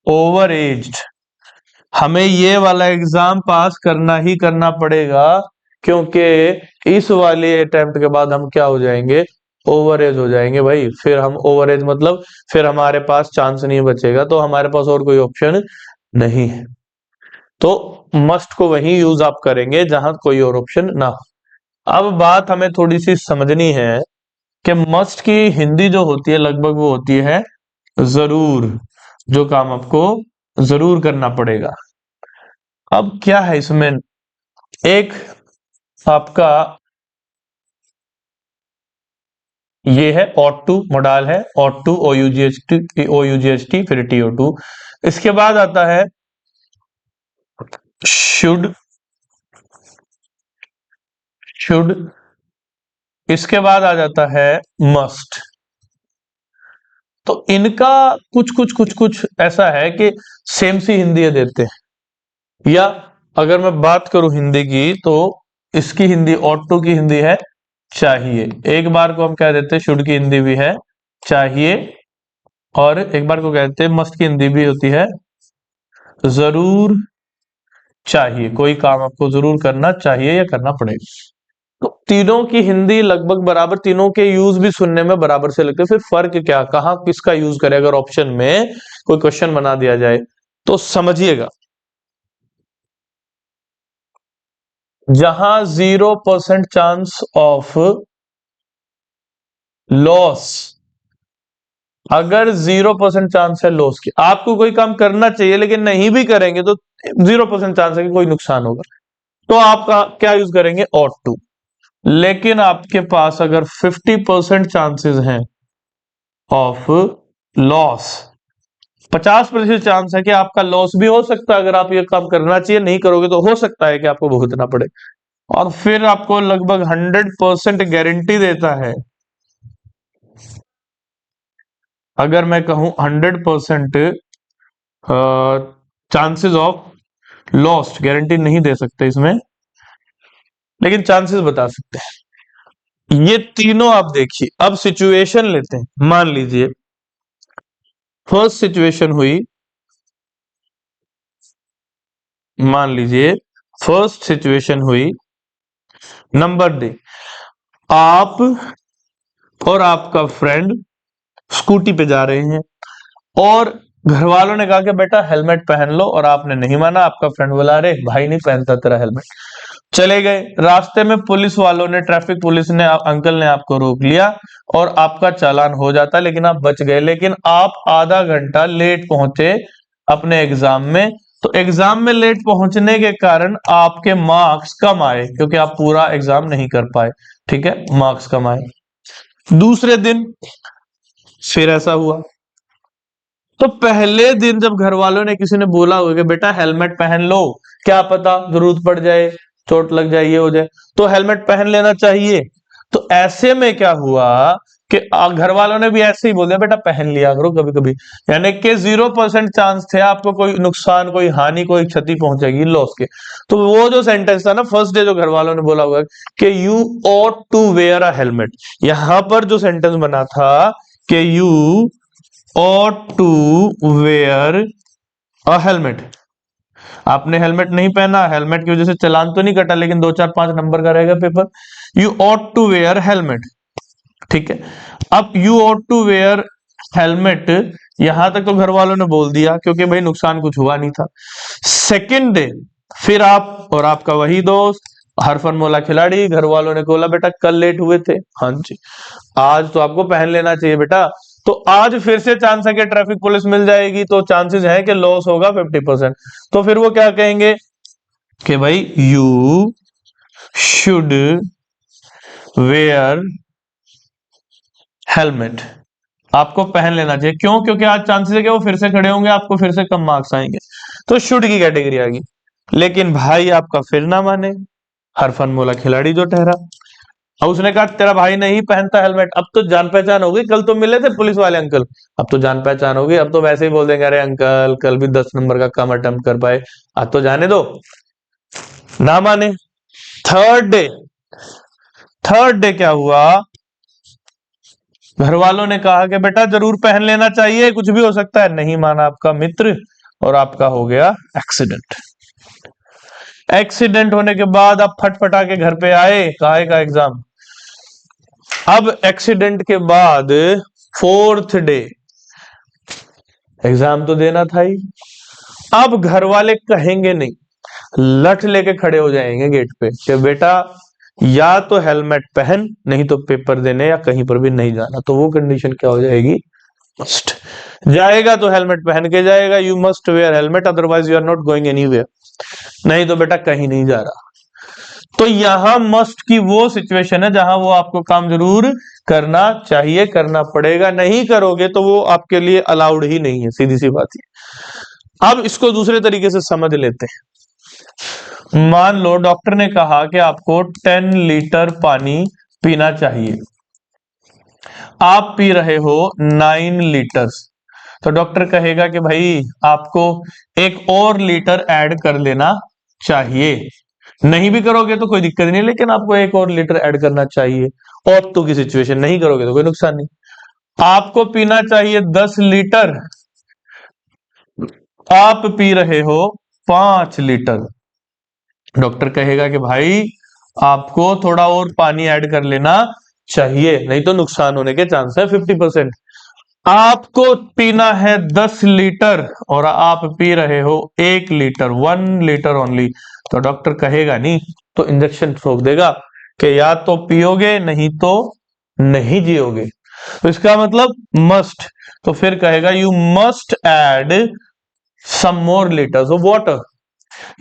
overaged। हमें ये वाला एग्जाम पास करना ही करना पड़ेगा, क्योंकि इस वाले अटेम्प्ट के बाद हम क्या हो जाएंगे? ओवर एज हो जाएंगे भाई। फिर हम ओवर एज मतलब फिर हमारे पास चांस नहीं बचेगा, तो हमारे पास और कोई ऑप्शन नहीं है। तो मस्ट को वही यूज आप करेंगे जहां कोई और ऑप्शन ना हो। अब बात हमें थोड़ी सी समझनी है कि मस्ट की हिंदी जो होती है लगभग वो होती है जरूर, जो काम आपको जरूर करना पड़ेगा। अब क्या है इसमें, एक आपका ये है ऑट टू, मोडाल है ought to, O U G H T फिर TO2। इसके बाद आता है शुड, शुड, इसके बाद आ जाता है मस्ट। तो इनका कुछ ऐसा है कि सेम सी हिंदी देते हैं। या अगर मैं बात करूं हिंदी की, तो इसकी हिंदी ऑट टू की हिंदी है चाहिए। एक बार को हम कह देते हैं शुड की हिंदी भी है चाहिए, और एक बार को कहते हैं मस्ट की हिंदी भी होती है जरूर चाहिए। कोई काम आपको जरूर करना चाहिए या करना पड़ेगा। तो तीनों की हिंदी लगभग बराबर, तीनों के यूज भी सुनने में बराबर से लगते हैं। फिर फर्क क्या, कहां किसका यूज करें? अगर ऑप्शन में कोई क्वेश्चन बना दिया जाए तो समझिएगा, जहां 0% चांस ऑफ लॉस, अगर 0% चांस है लॉस की, आपको कोई काम करना चाहिए लेकिन नहीं भी करेंगे तो 0% चांस है कि कोई नुकसान होगा, तो आप क्या यूज करेंगे? Ought to. लेकिन आपके पास अगर 50% चांसेस हैं ऑफ लॉस, 50% चांस है कि आपका लॉस भी हो सकता है, अगर आप ये काम करना चाहिए नहीं करोगे तो हो सकता है कि आपको भुगतना पड़े, और फिर आपको लगभग 100% गारंटी देता है। अगर मैं कहूं 100% चांसेस ऑफ लॉस्ट, गारंटी नहीं दे सकते इसमें, लेकिन चांसेस बता सकते हैं। ये तीनों आप देखिए। अब सिचुएशन लेते हैं, मान लीजिए फर्स्ट सिचुएशन हुई, मान लीजिए फर्स्ट सिचुएशन हुई, नंबर दे आप और आपका फ्रेंड स्कूटी पे जा रहे हैं और घर वालों ने कहा कि बेटा हेलमेट पहन लो, और आपने नहीं माना। आपका फ्रेंड बोला अरे भाई नहीं पहनता तेरा हेलमेट। चले गए, रास्ते में पुलिस वालों ने, ट्रैफिक पुलिस ने, अंकल ने आपको रोक लिया और आपका चालान हो जाता, लेकिन आप बच गए। लेकिन आप आधा घंटा लेट पहुंचे अपने एग्जाम में, तो एग्जाम में लेट पहुंचने के कारण आपके मार्क्स कम आए, क्योंकि आप पूरा एग्जाम नहीं कर पाए। ठीक है, मार्क्स कम आए। दूसरे दिन फिर ऐसा हुआ। तो पहले दिन जब घर वालों ने, किसी ने बोला होगा कि बेटा हेलमेट पहन लो, क्या पता जरूरत पड़ जाए, चोट लग जाए, ये हो जाए, तो हेलमेट पहन लेना चाहिए। तो ऐसे में क्या हुआ कि घर वालों ने भी ऐसे ही बोल दिया बेटा पहन लिया करो कभी कभी, यानी कि 0% चांस थे आपको कोई नुकसान, कोई हानि, कोई क्षति पहुंचेगी लॉस के। तो वो जो सेंटेंस था ना फर्स्ट डे, जो घर वालों ने बोला हुआ कि you ought to wear a helmet, यहां पर जो सेंटेंस बना था कि you ought to wear a helmet, आपने हेलमेट नहीं पहना, हेलमेट की वजह से चालान तो नहीं कटा, लेकिन 2 4 5 नंबर का रहेगा paper. You ought to wear helmet. ठीक है, अब you ought to wear helmet, यहां तक तो घर वालों ने बोल दिया क्योंकि भाई नुकसान कुछ हुआ नहीं था। सेकेंड डे फिर आप और आपका वही दोस्त हरफनमौला खिलाड़ी, घर वालों ने बोला बेटा कल लेट हुए थे, हाँ जी, आज तो आपको पहन लेना चाहिए बेटा। तो आज फिर से चांस है कि ट्रैफिक पुलिस मिल जाएगी, तो चांसेस है कि लॉस होगा 50%। तो फिर वो क्या कहेंगे कि भाई यू शुड वेयर हेलमेट, आपको पहन लेना चाहिए। क्यों? क्योंकि आज चांसेस है कि वो फिर से खड़े होंगे, आपको फिर से कम मार्क्स आएंगे, तो शुड की कैटेगरी आ गई। लेकिन भाई आपका फिर ना माने, हरफनमौला खिलाड़ी जो ठहरा, और उसने कहा तेरा भाई नहीं पहनता हेलमेट, अब तो जान पहचान हो गई, कल तो मिले थे पुलिस वाले अंकल, अब तो जान पहचान हो गई, अब तो वैसे ही बोल देंगे अरे अंकल कल भी 10 नंबर का कम अटेम्प्ट कर पाए, आज तो जाने दो। ना माने। थर्ड डे, थर्ड डे क्या हुआ, घर वालों ने कहा कि बेटा जरूर पहन लेना चाहिए, कुछ भी हो सकता है, नहीं माना आपका मित्र, और आपका हो गया एक्सीडेंट। एक्सीडेंट होने के बाद आप फटफटा के घर पे आए, काहे का एग्जाम। अब एक्सीडेंट के बाद फोर्थ डे एग्जाम तो देना था ही। अब घर वाले कहेंगे नहीं, लठ लेके खड़े हो जाएंगे गेट पे कि बेटा या तो हेलमेट पहन, नहीं तो पेपर देने या कहीं पर भी नहीं जाना। तो वो कंडीशन क्या हो जाएगी, मस्ट जाएगा तो हेलमेट पहन के जाएगा, you must wear helmet otherwise you are not going anywhere, नहीं तो बेटा कहीं नहीं जा रहा। तो यहां मस्ट की वो सिचुएशन है जहां वो आपको काम जरूर करना चाहिए, करना पड़ेगा, नहीं करोगे तो वो आपके लिए अलाउड ही नहीं है, सीधी सी बात है। अब इसको दूसरे तरीके से समझ लेते हैं। मान लो डॉक्टर ने कहा कि आपको 10 लीटर पानी पीना चाहिए, आप पी रहे हो 9 लीटर्स, तो डॉक्टर कहेगा कि भाई आपको 1 और लीटर ऐड कर लेना चाहिए। नहीं भी करोगे तो कोई दिक्कत नहीं, लेकिन आपको 1 और लीटर ऐड करना चाहिए। और तो की सिचुएशन, नहीं करोगे तो कोई नुकसान नहीं। आपको पीना चाहिए 10 लीटर, आप पी रहे हो 5 लीटर, डॉक्टर कहेगा कि भाई आपको थोड़ा और पानी ऐड कर लेना चाहिए, नहीं तो नुकसान होने के चांस है 50%। आपको पीना है 10 लीटर और आप पी रहे हो 1 लीटर, 1 लीटर ओनली, तो डॉक्टर कहेगा नहीं, तो इंजेक्शन ठोक देगा कि या तो पियोगे नहीं तो नहीं जियोगे। तो इसका मतलब मस्ट, तो फिर कहेगा you must add some more litres of water.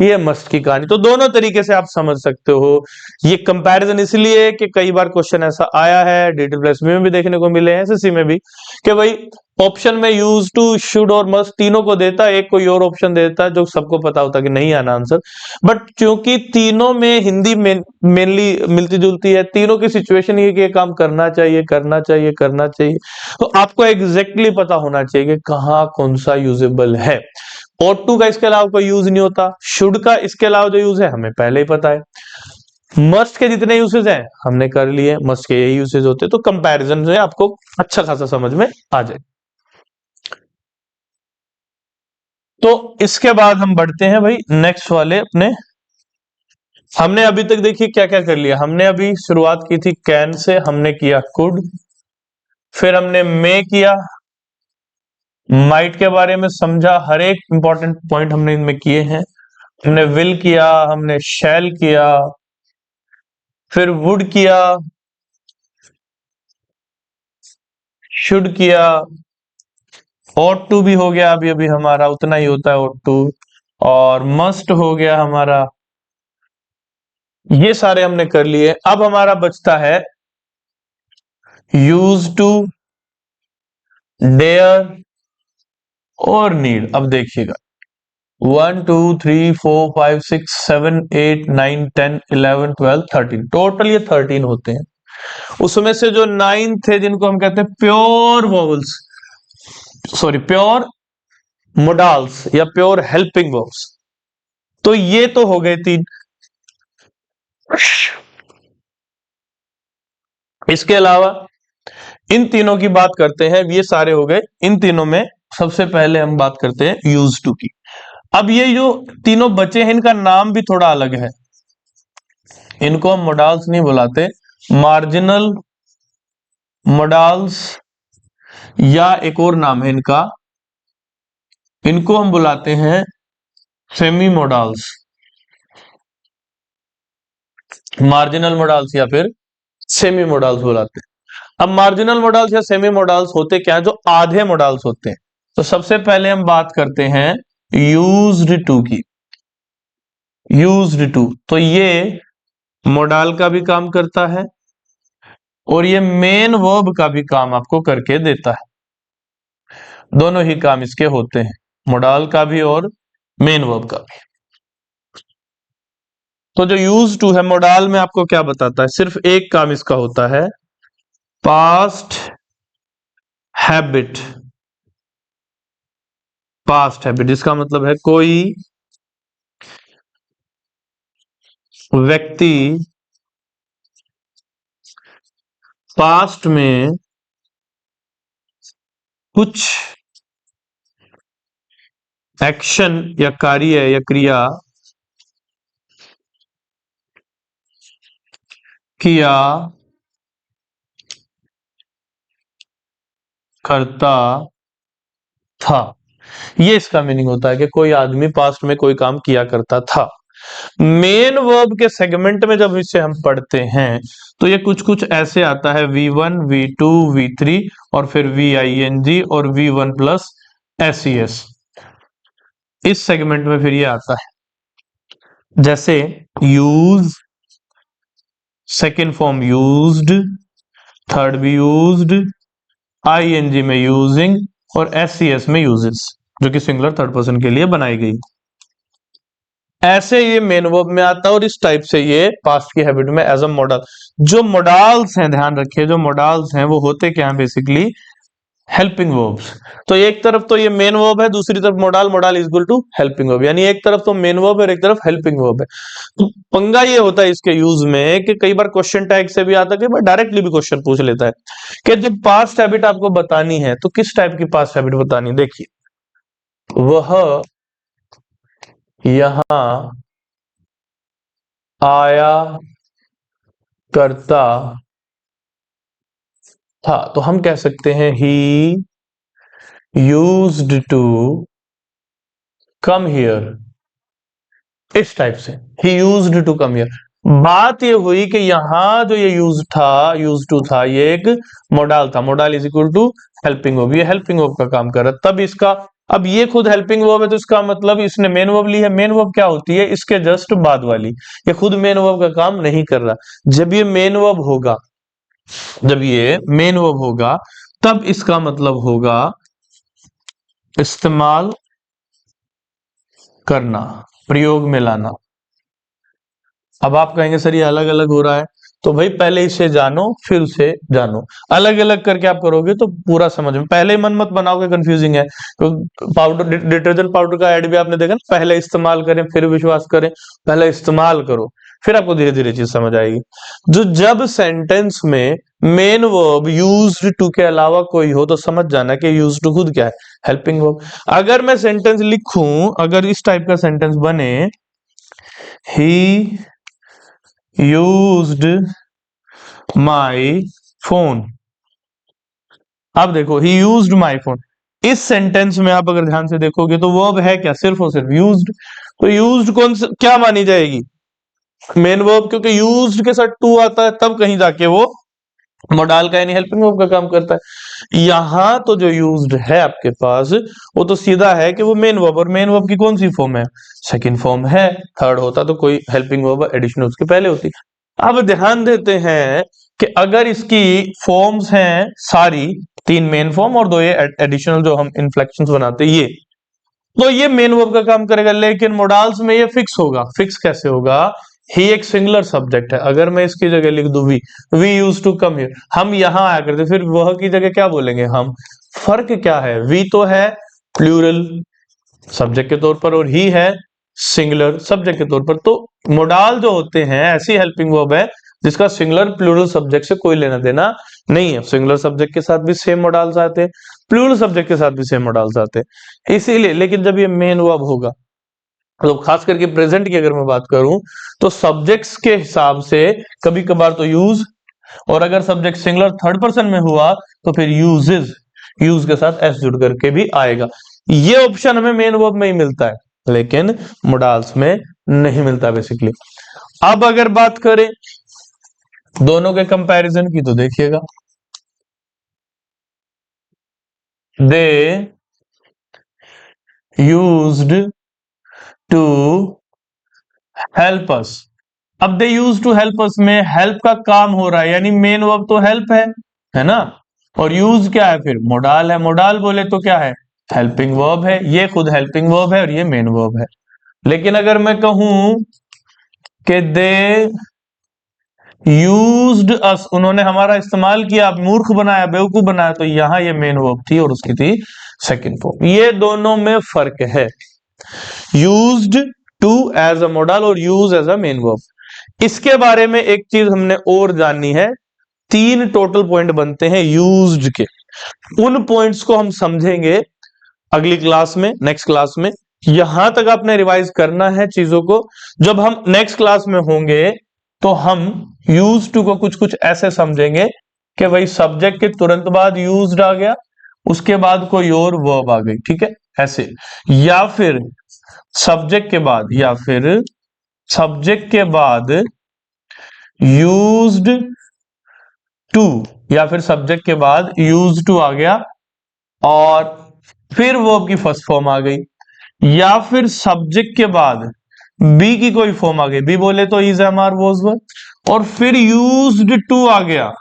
ये मस्ट की कहानी। तो दोनों तरीके से आप समझ सकते हो। ये कंपैरिजन इसलिए कि कई बार क्वेश्चन ऐसा आया है, डिटेल प्लस में भी देखने को मिले हैं, एसएससी में भी, कि भाई ऑप्शन में यूज टू, शुड और मस्ट तीनों को देता है, एक कोई और ऑप्शन देता है जो सबको पता होता है कि नहीं आना आंसर। बट क्योंकि तीनों में हिंदी मेनली मिलती जुलती है, तीनों की सिचुएशन ये कि ये काम करना चाहिए, करना चाहिए, करना चाहिए, तो आपको एग्जैक्टली पता होना चाहिए कि कहाँ कौन सा यूजेबल है। ought to का इसके अलावा कोई यूज नहीं होता, शुड का इसके अलावा जो यूज है हमें पहले ही पता है, मस्ट के जितने यूसेज हैं हमने कर लिए, मस्ट के यही यूसेज होते, तो कंपैरिजन से आपको अच्छा खासा समझ में आ जाए। तो इसके बाद हम बढ़ते हैं भाई नेक्स्ट वाले अपने हमने अभी तक देखिए क्या क्या कर लिया। हमने अभी शुरुआत की थी कैन से, हमने किया कुड, फिर हमने मे किया, माइट के बारे में समझा, हर एक इंपॉर्टेंट पॉइंट हमने इनमें किए हैं। हमने विल किया, हमने शैल किया, फिर वुड किया, शुड किया, ought टू भी हो गया, अभी अभी हमारा उतना ही होता है ought टू, और मस्ट हो गया हमारा। ये सारे हमने कर लिए। अब हमारा बचता है यूज टू, डेयर और नीड। अब देखिएगा 1 2 3 4 5 6 7 8 9 10 11 12 13, टोटल ये 13 होते हैं। उसमें से जो 9 थे जिनको हम कहते हैं pure vowels, sorry pure modals या प्योर हेल्पिंग वर्ब्स, तो ये तो हो गए 3। इसके अलावा इन तीनों की बात करते हैं, ये सारे हो गए। इन तीनों में सबसे पहले हम बात करते हैं यूज टू की। अब ये जो तीनों बचे हैं इनका नाम भी थोड़ा अलग है। इनको हम मोडाल्स नहीं बुलाते, मार्जिनल मोडाल्स, या एक और नाम है इनका, इनको हम बुलाते हैं सेमी मोडाल्स। मार्जिनल मोडाल्स या फिर सेमी मोडाल्स बुलाते हैं। अब मार्जिनल मोडाल्स या सेमी मोडाल्स होते क्या है? जो आधे मोडाल्स होते हैं। तो सबसे पहले हम बात करते हैं यूज्ड टू की। यूज्ड टू, तो ये मोडाल का भी काम करता है और ये मेन वर्ब का भी काम आपको करके देता है। दोनों ही काम इसके होते हैं, मोडाल का भी और मेन वर्ब का भी। तो जो यूज टू है मोडाल में आपको क्या बताता है? सिर्फ एक काम इसका होता है, पास्ट हैबिट। पास्ट हैबिट इसका मतलब है कोई व्यक्ति पास्ट में कुछ एक्शन या कार्य या क्रिया किया करता था। ये इसका मीनिंग होता है कि कोई आदमी पास्ट में कोई काम किया करता था। मेन वर्ब के सेगमेंट में जब इसे हम पढ़ते हैं तो ये कुछ कुछ ऐसे आता है, V1 V2 V3 और फिर VING और V1 प्लस SES। इस सेगमेंट में फिर ये आता है, जैसे use, second form used, third भी यूज्ड, ING में यूजिंग और SES में यूजेस, जो कि सिंगुलर थर्ड पर्सन के लिए बनाई गई। ऐसे ये मेन वर्ब में आता है और इस टाइप से ये पास्ट की हैबिट में एज अ मॉडल। जो मॉडल्स हैं, ध्यान रखिए, जो मॉडल्स हैं वो होते क्या हैं? Basically helping verbs. तो एक तरफ तो ये मेन वर्ब है, दूसरी तरफ modal, modal is equal to helping verb, यानी एक तरफ तो मेन वर्ब है और एक तरफ हेल्पिंग वर्ब है। तो पंगा ये होता है इसके यूज में कि कई बार क्वेश्चन टैग से भी आता है, कई बार डायरेक्टली भी क्वेश्चन पूछ लेता है कि जब पास्ट हैबिट आपको बतानी है तो किस टाइप की पास्ट हैबिट बतानी है। देखिए, वह यहां आया करता था, तो हम कह सकते हैं he used to come here. इस टाइप से he used to come here. बात ये हुई कि यहां जो ये यूज था, यूज टू था, ये एक मोडाल था। Modal is equal to helping verb, ये हेल्पिंग वर्ब का काम कर रहा है। तब इसका, अब ये खुद हेल्पिंग वर्ब है तो इसका मतलब इसने मेन वर्ब ली है। मेन वर्ब क्या होती है? इसके जस्ट बाद वाली। ये खुद मेन वर्ब का काम नहीं कर रहा। जब ये मेन वर्ब होगा, जब ये मेन वर्ब होगा तब इसका मतलब होगा इस्तेमाल करना, प्रयोग में लाना। अब आप कहेंगे सर ये अलग अलग हो रहा है, तो भाई पहले इसे जानो फिर उसे जानो। अलग अलग करके आप करोगे तो पूरा समझ में, पहले ही मन मत बनाओगे, कंफ्यूजिंग है। तो पाउडर, डिटर्जेंट पाउडर का ऐड भी आपने देखा ना, पहले इस्तेमाल करें फिर विश्वास करें। पहले इस्तेमाल करो फिर आपको धीरे धीरे चीज समझ आएगी। जो जब सेंटेंस में मेन वर्ब यूज्ड टू के अलावा कोई हो तो समझ जाना कि यूज्ड टू खुद क्या है? Helping verb. अगर मैं सेंटेंस लिखूं, अगर इस टाइप का सेंटेंस बने, ही यूज्ड माई फोन। अब देखो ही यूज्ड माई फोन, इस सेंटेंस में आप अगर ध्यान से देखोगे तो वर्ब है क्या, सिर्फ और सिर्फ यूज्ड। तो यूज्ड कौन सा क्या मानी जाएगी, मेन वर्ब, क्योंकि यूज्ड के साथ टू आता है तब कहीं जाके वो मोडाल का यानी हेल्पिंग वर्ब का काम करता है। यहां तो जो यूज्ड है आपके पास वो तो सीधा है कि वो मेन वर्ब, और मेन वर्ब की कौन सी फॉर्म है, सेकंड फॉर्म है। थर्ड होता तो कोई हेल्पिंग वर्ब एडिशनल उसके पहले होती। अब ध्यान देते हैं कि अगर इसकी फॉर्म्स हैं सारी, तीन मेन फॉर्म और दो ये एडिशनल जो हम इन्फ्लेक्शंस बनाते हैं, ये तो ये मेन वर्ब का काम करेगा, लेकिन मोडाल्स में ये फिक्स होगा। फिक्स कैसे होगा, ही एक सिंगुलर सब्जेक्ट है। अगर मैं इसकी जगह लिख दूं we use to come here, हम यहां आया करते, फिर वह की जगह क्या बोलेंगे हम। फर्क क्या है, वी तो है प्लूरल सब्जेक्ट के तौर पर और ही है सिंगुलर सब्जेक्ट के तौर पर। तो मोडाल जो होते हैं ऐसी हेल्पिंग वर्ब है जिसका सिंगुलर प्लूरल सब्जेक्ट से कोई लेना देना नहीं है। सिंगुलर सब्जेक्ट के साथ भी सेम मोडाल्स आते हैं, प्लूरल सब्जेक्ट के साथ भी सेम मोडाल्स आते हैं, इसीलिए। लेकिन जब ये मेन वर्ब होगा तो खास करके प्रेजेंट की अगर मैं बात करूं तो सब्जेक्ट्स के हिसाब से कभी कभार तो यूज, और अगर सब्जेक्ट सिंगुलर थर्ड पर्सन में हुआ तो फिर यूजेस, यूज के साथ एस जुड़ करके भी आएगा। ये ऑप्शन हमें मेन वर्ब में ही मिलता है लेकिन मोडाल्स में नहीं मिलता बेसिकली। अब अगर बात करें दोनों के कंपैरिजन की तो देखिएगा, they used to help us. अब they use to help us में हेल्प का काम हो रहा है, यानी मेन वर्ब तो हेल्प है ना, और यूज क्या है फिर मोडाल है। मोडाल बोले तो क्या है, हेल्पिंग वर्ब है, ये खुद हेल्पिंग वर्ब है और ये मेन वर्ब है। लेकिन अगर मैं कहूं कि दे यूज्ड अस, उन्होंने हमारा इस्तेमाल किया, मूर्ख बनाया, बेवकूफ बनाया, तो यहां ये मेन वर्ब थी और उसकी थी सेकंड फॉर्म। ये दोनों में फर्क है, used to as a model और use as a main verb. इसके बारे में एक चीज हमने और जाननी है, तीन टोटल पॉइंट बनते हैं यूज्ड के, उन पॉइंट्स को हम समझेंगे अगली क्लास में, नेक्स्ट क्लास में। यहां तक आपने रिवाइज करना है चीजों को। जब हम नेक्स्ट क्लास में होंगे तो हम यूज टू को कुछ कुछ ऐसे समझेंगे कि भाई सब्जेक्ट के तुरंत बाद यूज्ड आ गया, उसके बाद कोई और वर्ब आ गई, ठीक है ऐसे, या फिर सब्जेक्ट के बाद, या फिर सब्जेक्ट के बाद यूज्ड टू, या फिर सब्जेक्ट के बाद यूज टू आ गया और फिर वर्ब की फर्स्ट फॉर्म आ गई, या फिर सब्जेक्ट के बाद बी की कोई फॉर्म आ गई, बी बोले तो is am are was were, और फिर यूज्ड टू आ गया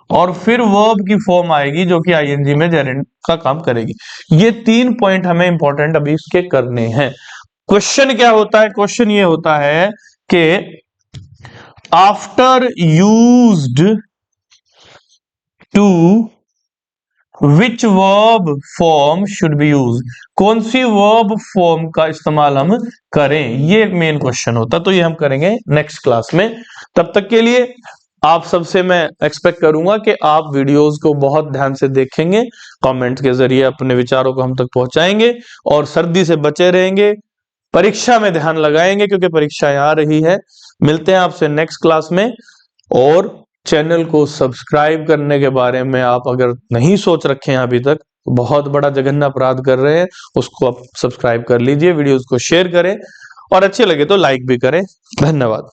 और फिर वर्ब की फॉर्म आएगी जो कि आईएनजी में जेरेंट का काम करेगी। ये तीन पॉइंट हमें इंपॉर्टेंट अभी इसके करने हैं। क्वेश्चन क्या होता है, क्वेश्चन ये होता है कि after used to which verb form should be use, कौन सी वर्ब फॉर्म का इस्तेमाल हम करें, ये मेन क्वेश्चन होता है। तो ये हम करेंगे नेक्स्ट क्लास में। तब तक के लिए आप सबसे मैं एक्सपेक्ट करूंगा कि आप वीडियोस को बहुत ध्यान से देखेंगे, कमेंट्स के जरिए अपने विचारों को हम तक पहुंचाएंगे और सर्दी से बचे रहेंगे, परीक्षा में ध्यान लगाएंगे क्योंकि परीक्षाएं आ रही है। मिलते हैं आपसे नेक्स्ट क्लास में। और चैनल को सब्सक्राइब करने के बारे में आप अगर नहीं सोच रखे हैं अभी तक, बहुत बड़ा जघन्य अपराध कर रहे हैं, उसको आप सब्सक्राइब कर लीजिए, वीडियोस को शेयर करें और अच्छे लगे तो लाइक भी करें। धन्यवाद।